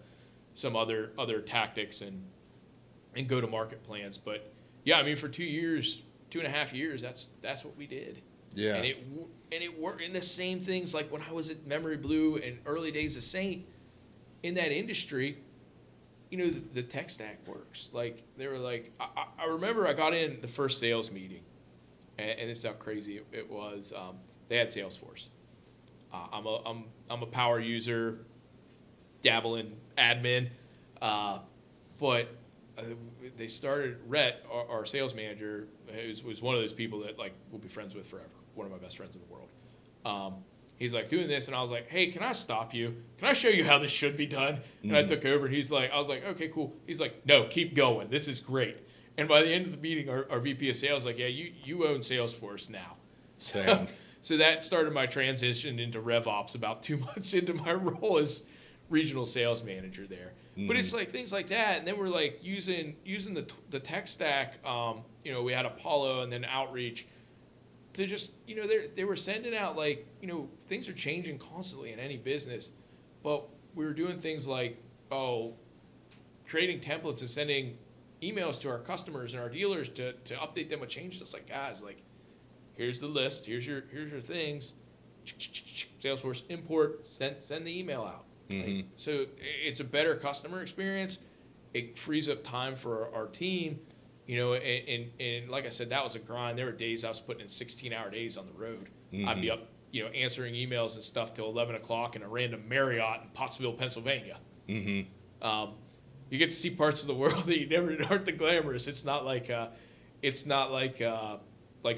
some other tactics and go-to-market plans. But yeah, I mean, for 2.5 years, that's what we did. Yeah. And it worked in the same things like when I was at Memory Blue and early days of Saint in that industry. The tech stack works. Like, they were like, I remember I got in the first sales meeting, and this is how crazy it was. They had Salesforce. I'm a power user, dabble in admin, but they started. Rhett, our sales manager, was one of those people that like we'll be friends with forever. One of my best friends in the world. He's like doing this, and I was like, "Hey, can I stop you? Can I show you how this should be done?" And I took over, and I was like, "Okay, cool." He's like, "No, keep going. This is great." And by the end of the meeting, our VP of sales was like, "Yeah, you own Salesforce now." So that started my transition into RevOps about 2 months into my role as regional sales manager there. Mm-hmm. But it's like things like that, and then we're like using the tech stack. We had Apollo and then Outreach to just they were sending out like things are changing constantly in any business, but we were doing things like creating templates and sending emails to our customers and our dealers to update them with changes. It's like, guys, like, here's the list, here's your things, Salesforce import, send the email out. Mm-hmm. Like, so it's a better customer experience. It frees up time for our team. And like I said, that was a grind. There were days I was putting in 16-hour days on the road. Mm-hmm. I'd be up, answering emails and stuff till 11 o'clock in a random Marriott in Pottsville, Pennsylvania. Mm-hmm. You get to see parts of the world that you never aren't the glamorous. It's not like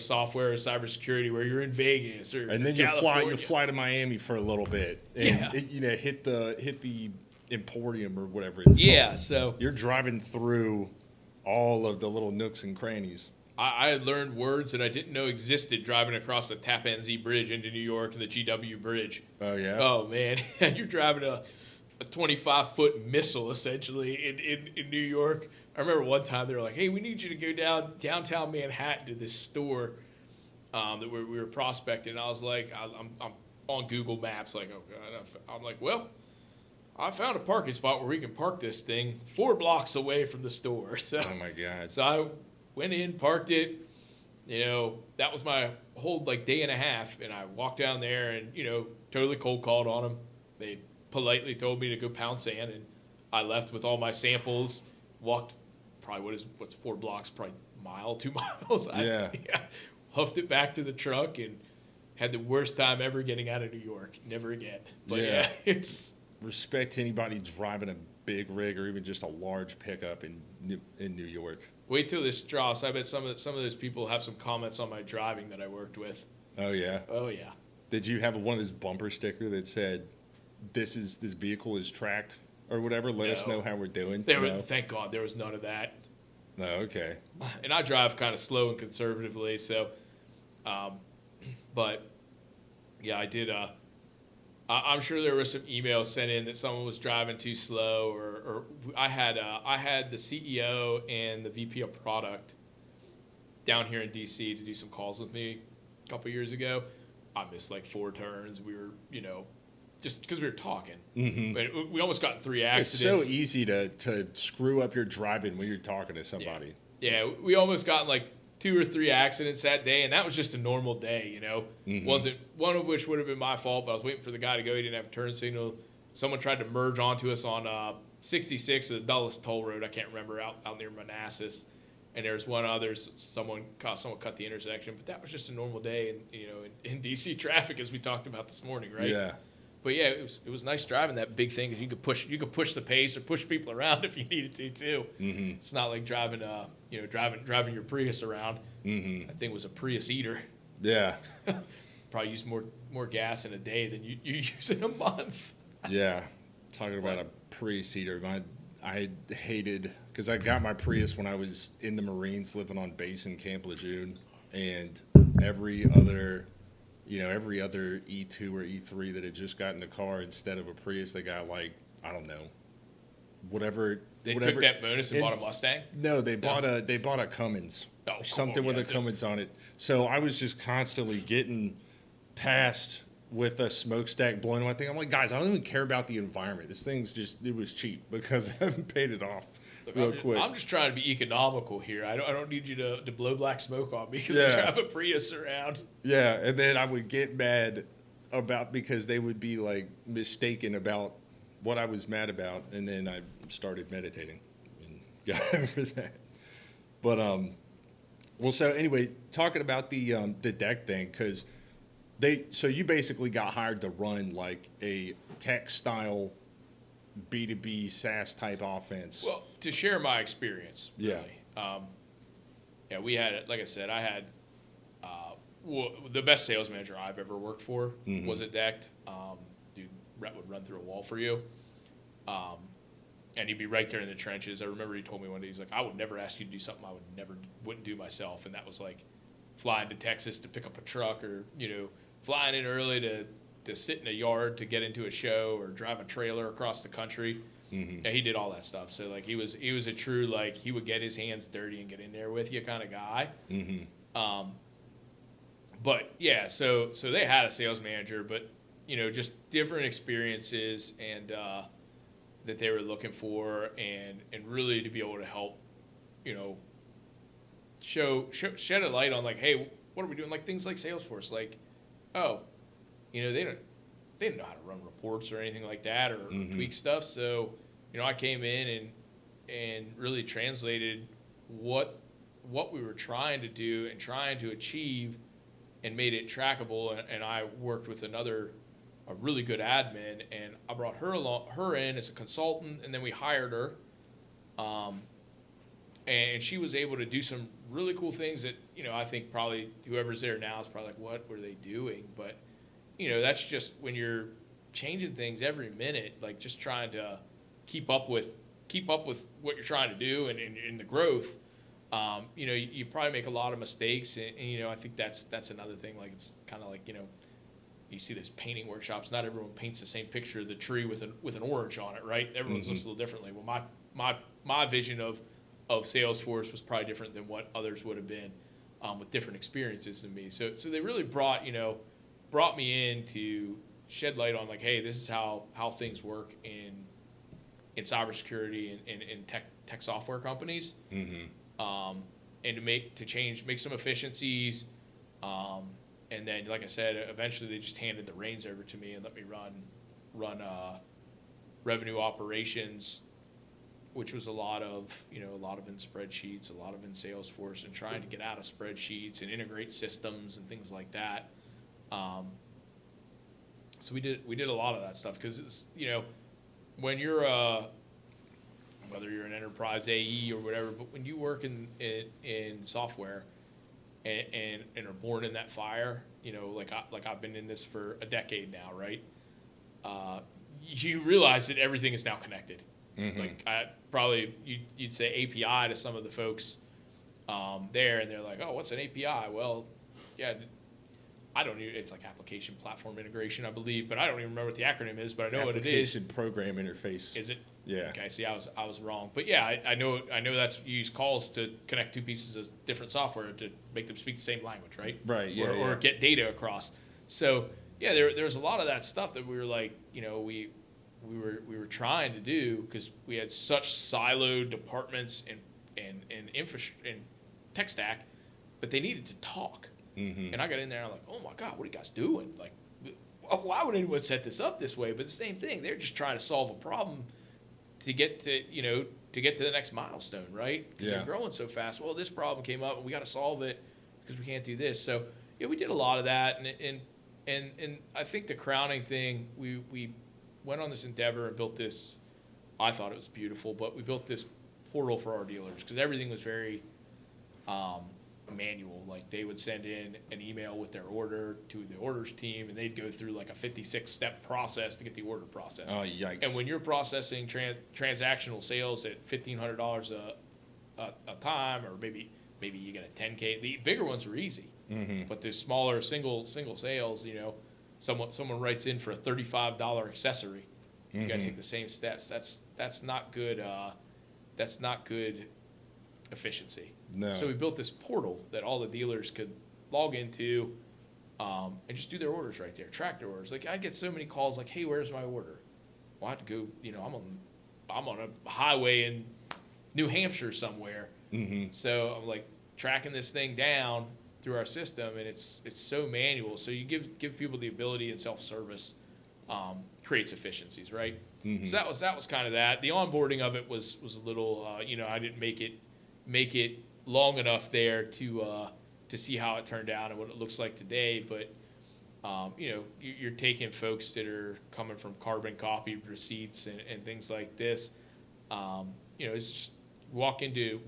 software or cybersecurity where you're in Vegas or and then California. you fly to Miami for a little bit and hit the Emporium or whatever it's called. So you're driving through all of the little nooks and crannies. I learned words that I didn't know existed driving across the Tappan Zee Bridge into New York and the GW Bridge. Oh, yeah? Oh, man. You're driving a 25-foot missile, essentially, in New York. I remember one time they were like, "Hey, we need you to go downtown Manhattan to this store that we were prospecting." And I was like, I'm on Google Maps, like, oh, God. I'm like, well, I found a parking spot where we can park this thing 4 blocks away from the store. So, oh, my God. So I went in, parked it. That was my whole, day and a half. And I walked down there and, totally cold called on them. They politely told me to go pound sand. And I left with all my samples, walked probably what's 4 blocks, probably a mile, 2 miles. huffed it back to the truck, and had the worst time ever getting out of New York. Never again. But yeah, it's respect to anybody driving a big rig or even just a large pickup in New York. Wait till this drops. I bet some of those people have some comments on my driving that I worked with. Oh yeah. Oh yeah. Did you have one of those bumper sticker that said, "This vehicle is tracked" or whatever? Let us know how we're doing. Thank God there was none of that. No, okay. And I drive kind of slow and conservatively, so. But yeah, I did. I'm sure there were some emails sent in that someone was driving too slow, or I had the CEO and the VP of product down here in DC to do some calls with me a couple years ago. I missed like 4 turns. We were, just because we were talking, but we almost got in 3 accidents. It's so easy to screw up your driving when you're talking to somebody. Yeah, we almost got in like 2 or 3 accidents that day, and that was just a normal day, Wasn't one of which would have been my fault, but I was waiting for the guy to go. He didn't have a turn signal. Someone tried to merge onto us on 66, the Dulles Toll Road. I can't remember, out near Manassas. And there's one other, someone cut the intersection, but that was just a normal day, in DC traffic, as we talked about this morning, right? Yeah. But yeah, it was nice driving that big thing, because you could push the pace or push people around if you needed to too. Mm-hmm. It's not like driving driving your Prius around. Mm-hmm. That thing was a Prius eater. Yeah. Probably used more gas in a day than you use in a month. Yeah. Talking about a Prius eater, I hated, because I got my Prius when I was in the Marines living on base in Camp Lejeune, and every other E2 or E3 that had just gotten a car instead of a Prius, they got like, I don't know, whatever. They took that bonus and bought a Mustang? No, they bought a Cummins. Oh, something with a Cummins on it. So I was just constantly getting passed with a smokestack blowing my thing. I'm like, guys, I don't even care about the environment. This thing's it was cheap because I haven't paid it off. Quick. I'm just trying to be economical here. I don't need you to blow black smoke on me because I drive a Prius around. Yeah, and then I would get mad because they would be like mistaken about what I was mad about, and then I started meditating and got over that. But so anyway, talking about the deck thing, because so you basically got hired to run like a tech style B2B SaaS type offense. Well, to share my experience, really. Yeah. We had, like I said, I had the best sales manager I've ever worked for was at Decked. Dude would run through a wall for you. And he'd be right there in the trenches. I remember he told me one day, he's like, I would never ask you to do something I wouldn't do myself. And that was like flying to Texas to pick up a truck, or, flying in early to sit in a yard to get into a show, or drive a trailer across the country. Mm-hmm. Yeah, he did all that stuff. So like he was a true, like, he would get his hands dirty and get in there with you kind of guy. Mm-hmm. But yeah, so they had a sales manager, but just different experiences and that they were looking for, and really to be able to help, shed a light on, like, hey, what are we doing? Like things like Salesforce, like, oh, they didn't know how to run reports or anything like that, or tweak stuff. So, I came in and really translated what we were trying to do and trying to achieve, and made it trackable. And I worked with a really good admin, and I brought her in as a consultant, and then we hired her. And she was able to do some really cool things that, I think probably whoever's there now is probably like, what were they doing? But, that's just when you're changing things every minute, like just trying to keep up with what you're trying to do and the growth. You probably make a lot of mistakes, and I think that's another thing. Like, it's kind of like, you see those painting workshops. Not everyone paints the same picture of the tree with an orange on it, right? Everyone's looks a little differently. Well, my vision of Salesforce was probably different than what others would have been, with different experiences than me. So they really brought me in to shed light on, like, hey, this is how things work in cybersecurity and in tech software companies, and to make some efficiencies. And then, like I said, eventually they just handed the reins over to me and let me run revenue operations which was a lot of in spreadsheets, a lot of in Salesforce, and trying to get out of spreadsheets and integrate systems and things like that. So we did a lot of that stuff because it's when you're whether you're an enterprise AE or whatever, but when you work in software and are born in that fire, like I've been in this for a decade now, right? You realize that everything is now connected. Mm-hmm. Like you'd say API to some of the folks there, and they're like, oh, what's an API? Well, yeah, I don't even, it's like application platform integration, I believe, but I don't even remember what the acronym is, but I know what it is. Application program interface. Is it? Yeah. Okay, see, I was wrong. But yeah, I know that's, you use calls to connect two pieces of different software to make them speak the same language, right? Right, yeah. Or get data across. So yeah, there was a lot of that stuff that we were like, we were trying to do because we had such siloed departments and infrastructure and tech stack, but they needed to talk. Mm-hmm. And I got in there and I'm like, oh my God, what are you guys doing? Like, why would anyone set this up this way? But the same thing, they're just trying to solve a problem to get to the next milestone, right? Because they're growing so fast. Well, this problem came up and we got to solve it because we can't do this. So yeah, we did a lot of that. And I think the crowning thing, we went on this endeavor and built this. I thought it was beautiful, but we built this portal for our dealers because everything was very manual. Like they would send in an email with their order to the orders team, and they'd go through like a 56-step process to get the order processed. Oh, yikes. And when you're processing transactional sales at $1,500 a time, or maybe you get a 10K, the bigger ones are easy. Mm-hmm. But the smaller single sales, someone writes in for a $35 accessory. You got to take the same steps. That's not good. That's not good efficiency. No. So we built this portal that all the dealers could log into and just do their orders right there, track their orders. Like I'd get so many calls like, "Hey, where's my order?" Well, I have to go. I'm on a highway in New Hampshire somewhere. Mm-hmm. So I'm like tracking this thing down through our system, and it's so manual. So you give people the ability, and self-service creates efficiencies, right? Mm-hmm. So that was kind of that. The onboarding of it was a little, I didn't make it long enough there to see how it turned out and what it looks like today. But you're taking folks that are coming from carbon copied receipts and things like this. It's just walk into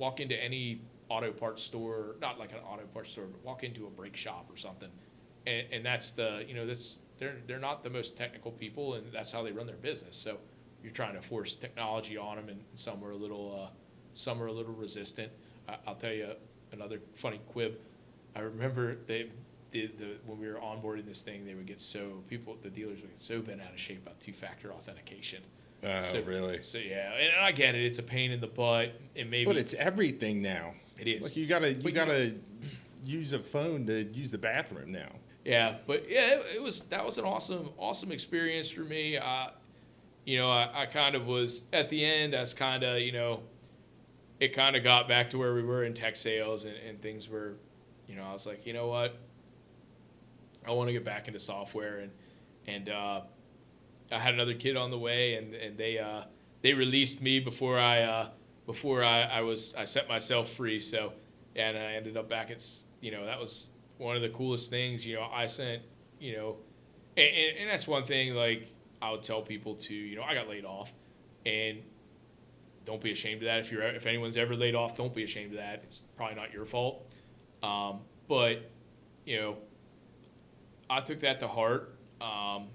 any auto parts store, not like an auto parts store, but walk into a brake shop or something, and that's they're not the most technical people, and that's how they run their business. So you're trying to force technology on them, and some are a little resistant. I'll tell you another funny quib. I remember when we were onboarding this thing, the dealers would get so bent out of shape about two-factor authentication. Really? So yeah, and I get it. It's a pain in the butt, and maybe. But it's everything now. It is. Like you gotta use a phone to use the bathroom now. Yeah, but yeah, that was an awesome experience for me. I kind of was at the end. I was kind of it kind of got back to where we were in tech sales, and things were, I was like, you know what, I want to get back into software, and I had another kid on the way, and they released me before I set myself free. So, and I ended up back at, that was one of the coolest things. I sent, and that's one thing, like I would tell people to, I got laid off, and don't be ashamed of that. If anyone's ever laid off, don't be ashamed of that. It's probably not your fault. But I took that to heart. And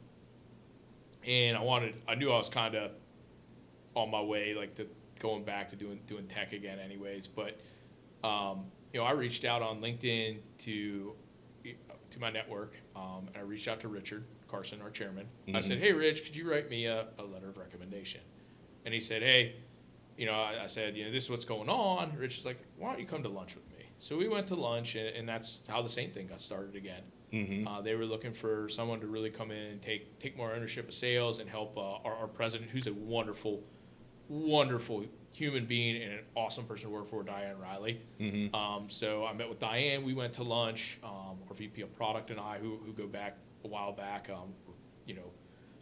I knew I was kind of on my way, like to going back to doing tech again anyways. But, I reached out on LinkedIn to my network, and I reached out to Richard Carson, our chairman. Mm-hmm. I said, "Hey, Rich, could you write me a letter of recommendation?" And he said, "Hey," I said, "this is what's going on." Rich is like, "Why don't you come to lunch with me?" So we went to lunch, and that's how the SAINT thing got started again. Mm-hmm. They were looking for someone to really come in and take more ownership of sales and help our president, who's a wonderful, wonderful human being and an awesome person to work for, Diane Riley. Mm-hmm. So I met with Diane. We went to lunch. Our VP of product and I, who go back a while back,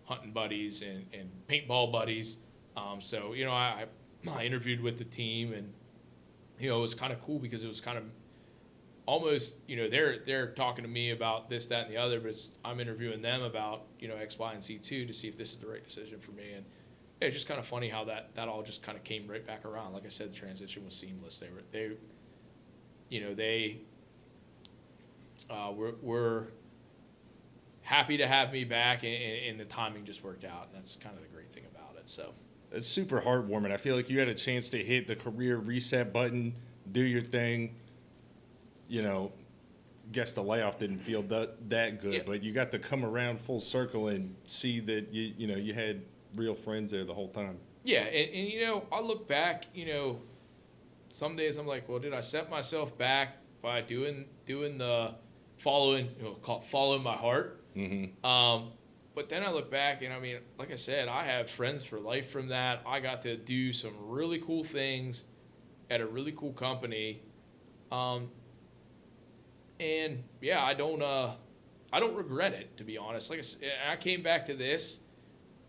hunting buddies and paintball buddies. So I I interviewed with the team, and it was kind of cool because it was kind of almost, they're talking to me about this, that, and the other, but I'm interviewing them about, X, Y, and Z too, to see if this is the right decision for me. And it's just kind of funny how that all just kind of came right back around. Like I said, the transition was seamless. We're happy to have me back, and the timing just worked out. And that's kind of the great thing about it. So it's super heartwarming. I feel like you had a chance to hit the career reset button, do your thing. Guess the layoff didn't feel that good, but you got to come around full circle and see that you had real friends there the whole time. Yeah, and I look back, some days I'm like, well, did I set myself back by doing the following my heart? Mm-hmm. But then I look back, and I mean, like I said, I have friends for life from that. I got to do some really cool things at a really cool company. And yeah, I don't regret it, to be honest. Like I said, I came back to this,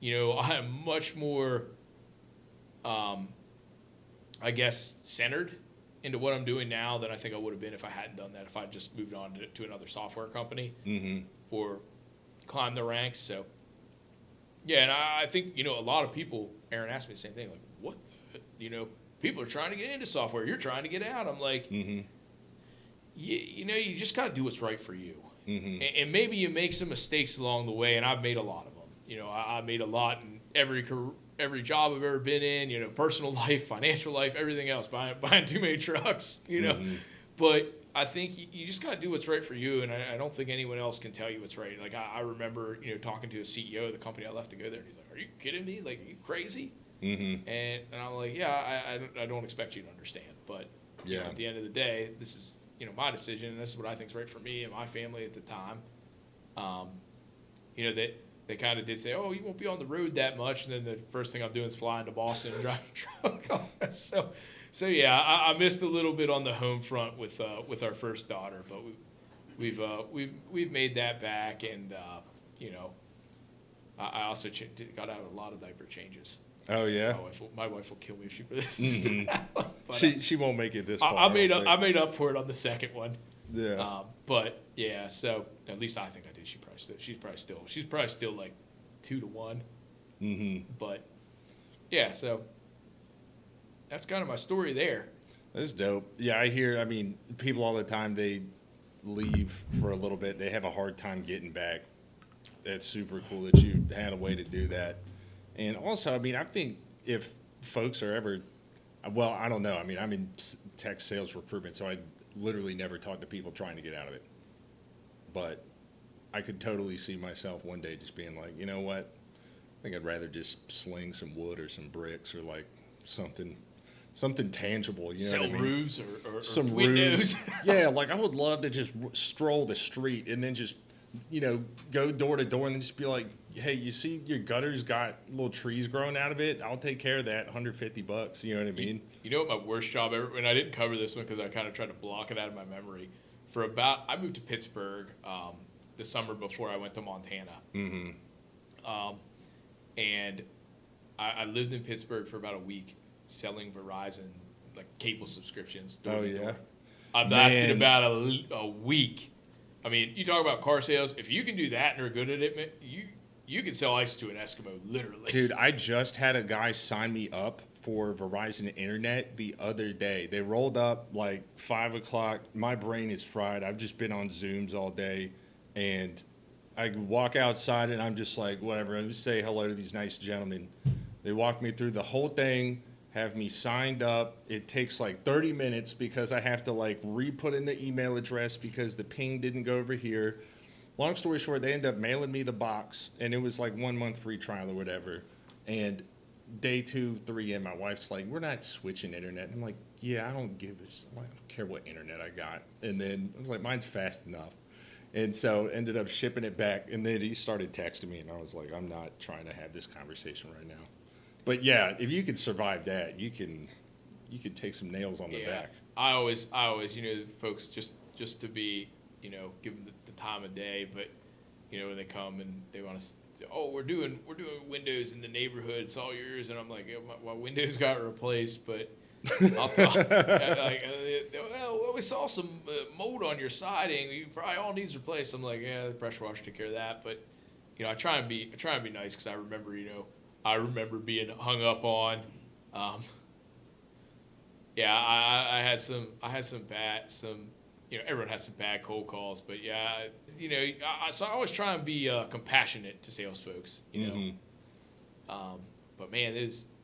I am much more, I guess, centered into what I'm doing now than I think I would have been if I hadn't done that, if I just moved on to another software company or climbed the ranks. So yeah, and I think, a lot of people, Aaron asked me the same thing, like, what, people are trying to get into software, you're trying to get out. I'm like, you just got to do what's right for you. And maybe you make some mistakes along the way, and I've made a lot of them. I made a lot in every job I've ever been in, personal life, financial life, everything else, buying too many trucks, But I think you just got to do what's right for you, and I don't think anyone else can tell you what's right. Like, I remember, talking to a CEO of the company I left to go there, and he's like, are you kidding me? Like, are you crazy? And I'm like, yeah, I don't expect you to understand. But at the end of the day, this is, my decision, and this is what I think is right for me and my family at the time. They kind of did say, oh, you won't be on the road that much, and then the first thing I'm doing is flying to Boston and driving a truck. So yeah, I missed a little bit on the home front with our first daughter, but we've made that back, and I also got out a lot of diaper changes. Oh yeah, my wife will kill me if she listens. But she won't make it this far. I made up for it on the second one. Yeah. But yeah, so at least I think I did. She's probably still like 2-1. But yeah, so that's kind of my story there. That's dope. Yeah, I hear. I mean, people all the time, they leave for a little bit. They have a hard time getting back. That's super cool that you had a way to do that. And also, I mean, I think if folks are ever, well, I don't know. I mean, I'm in tech sales recruitment, so I literally never talk to people trying to get out of it. But I could totally see myself one day just being like, you know what? I think I'd rather just sling some wood or some bricks or like something tangible. You know Sell what I mean? roofs or some windows. roofs. Yeah, like I would love to just stroll the street and then just, go door to door and then just be like, hey, you see your gutter's got little trees growing out of it? I'll take care of that, $150. You know what I mean? You know what my worst job ever, and I didn't cover this one because I kind of tried to block it out of my memory. I moved to Pittsburgh the summer before I went to Montana. And I lived in Pittsburgh for about a week selling Verizon, like, cable subscriptions. Oh, yeah? I've lasted about a week. I mean, you talk about car sales. If you can do that and are good at it, you can sell ice to an Eskimo, literally. Dude, I just had a guy sign me up for Verizon Internet the other day. They rolled up like 5 o'clock. My brain is fried. I've just been on Zooms all day. And I walk outside and I'm just like, whatever. I just say hello to these nice gentlemen. They walk me through the whole thing, have me signed up. It takes like 30 minutes because I have to like re-put in the email address because the ping didn't go over here. Long story short, they ended up mailing me the box, and it was like 1 month free trial or whatever. And day 2, 3 in, my wife's like, we're not switching internet. And I'm like, yeah, I don't care what internet I got. And then I was like, mine's fast enough. And so ended up shipping it back. And then he started texting me, and I was like, I'm not trying to have this conversation right now. But yeah, if you could survive that, you could take some nails on the back. I always, folks just to be, give them the time of day. But, when they come and they want to oh, we're doing windows in the neighborhood. It's all yours. And I'm like, yeah, my windows got replaced, but I'll talk. Well, we saw some mold on your siding. You probably all needs replaced. I'm like, yeah, the pressure washer took care of that. But I try and be nice because I remember being hung up on. Yeah, I had some bad everyone has some bad cold calls, but yeah, so I always try and be compassionate to sales folks, but man,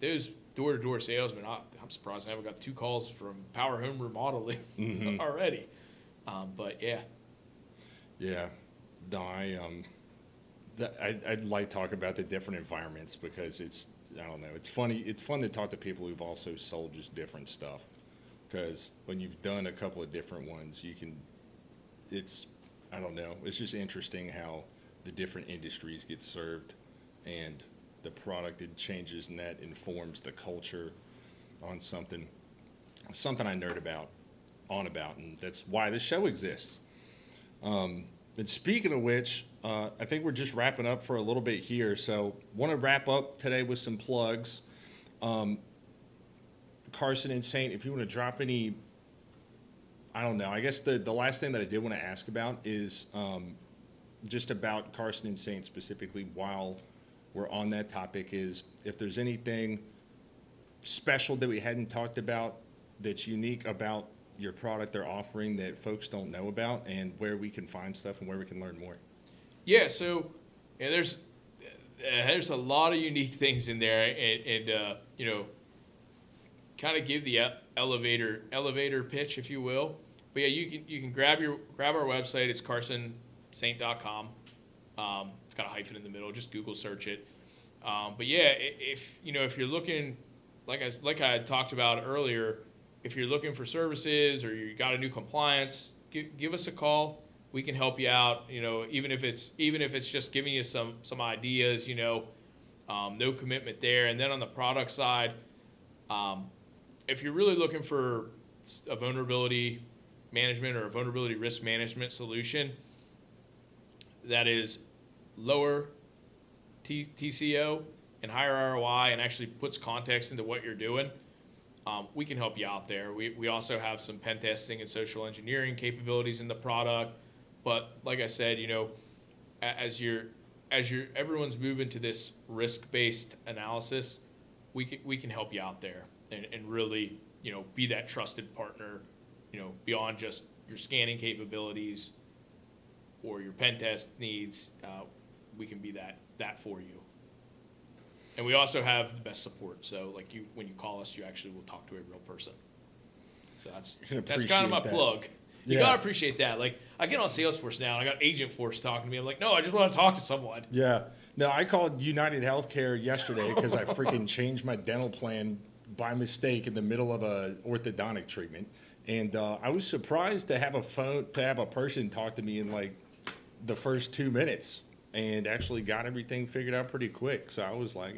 those door-to-door salesmen, I'm surprised I haven't got 2 calls from Power Home Remodeling already. But yeah. Yeah, no, I'd like to talk about the different environments because I don't know, it's funny. It's fun to talk to people who've also sold just different stuff. Because when you've done a couple of different ones, I don't know, it's just interesting how the different industries get served and the product it changes, and that informs the culture on something I nerd about, and that's why this show exists. And speaking of which, I think we're just wrapping up for a little bit here. So want to wrap up today with some plugs. Carson and Saint, if you want to drop any, I don't know, I guess the last thing that I did want to ask about is just about Carson and Saint specifically while we're on that topic, is if there's anything special that we hadn't talked about that's unique about your product or offering that folks don't know about, and where we can find stuff and where we can learn more. Yeah, so there's a lot of unique things in there, and kind of give the elevator pitch, if you will. But yeah, you can grab our website. It's carsonsaint.com. It's got a hyphen in the middle. Just Google search it. But yeah, if you're looking, like I had talked about earlier, if you're looking for services or you got a new compliance, give us a call. We can help you out. Even if it's just giving you some ideas. No commitment there. And then on the product side, if you're really looking for a vulnerability management or a vulnerability risk management solution that is lower TCO and higher ROI and actually puts context into what you're doing, we can help you out there. We also have some pen testing and social engineering capabilities in the product. But like I said, as everyone's moving to this risk-based analysis, we can help you out there and really, be that trusted partner, beyond just your scanning capabilities or your pen test needs. We can be that for you. And we also have the best support. So when you call us, you actually will talk to a real person. So that's kind of my plug. You gotta appreciate that. Like, I get on Salesforce now, and I got Agentforce talking to me. I'm like, no, I just want to talk to someone. Yeah. No, I called United Healthcare yesterday because I freaking changed my dental plan by mistake in the middle of a orthodontic treatment, and I was surprised to have a person talk to me in like the first 2 minutes, and actually got everything figured out pretty quick. So I was like,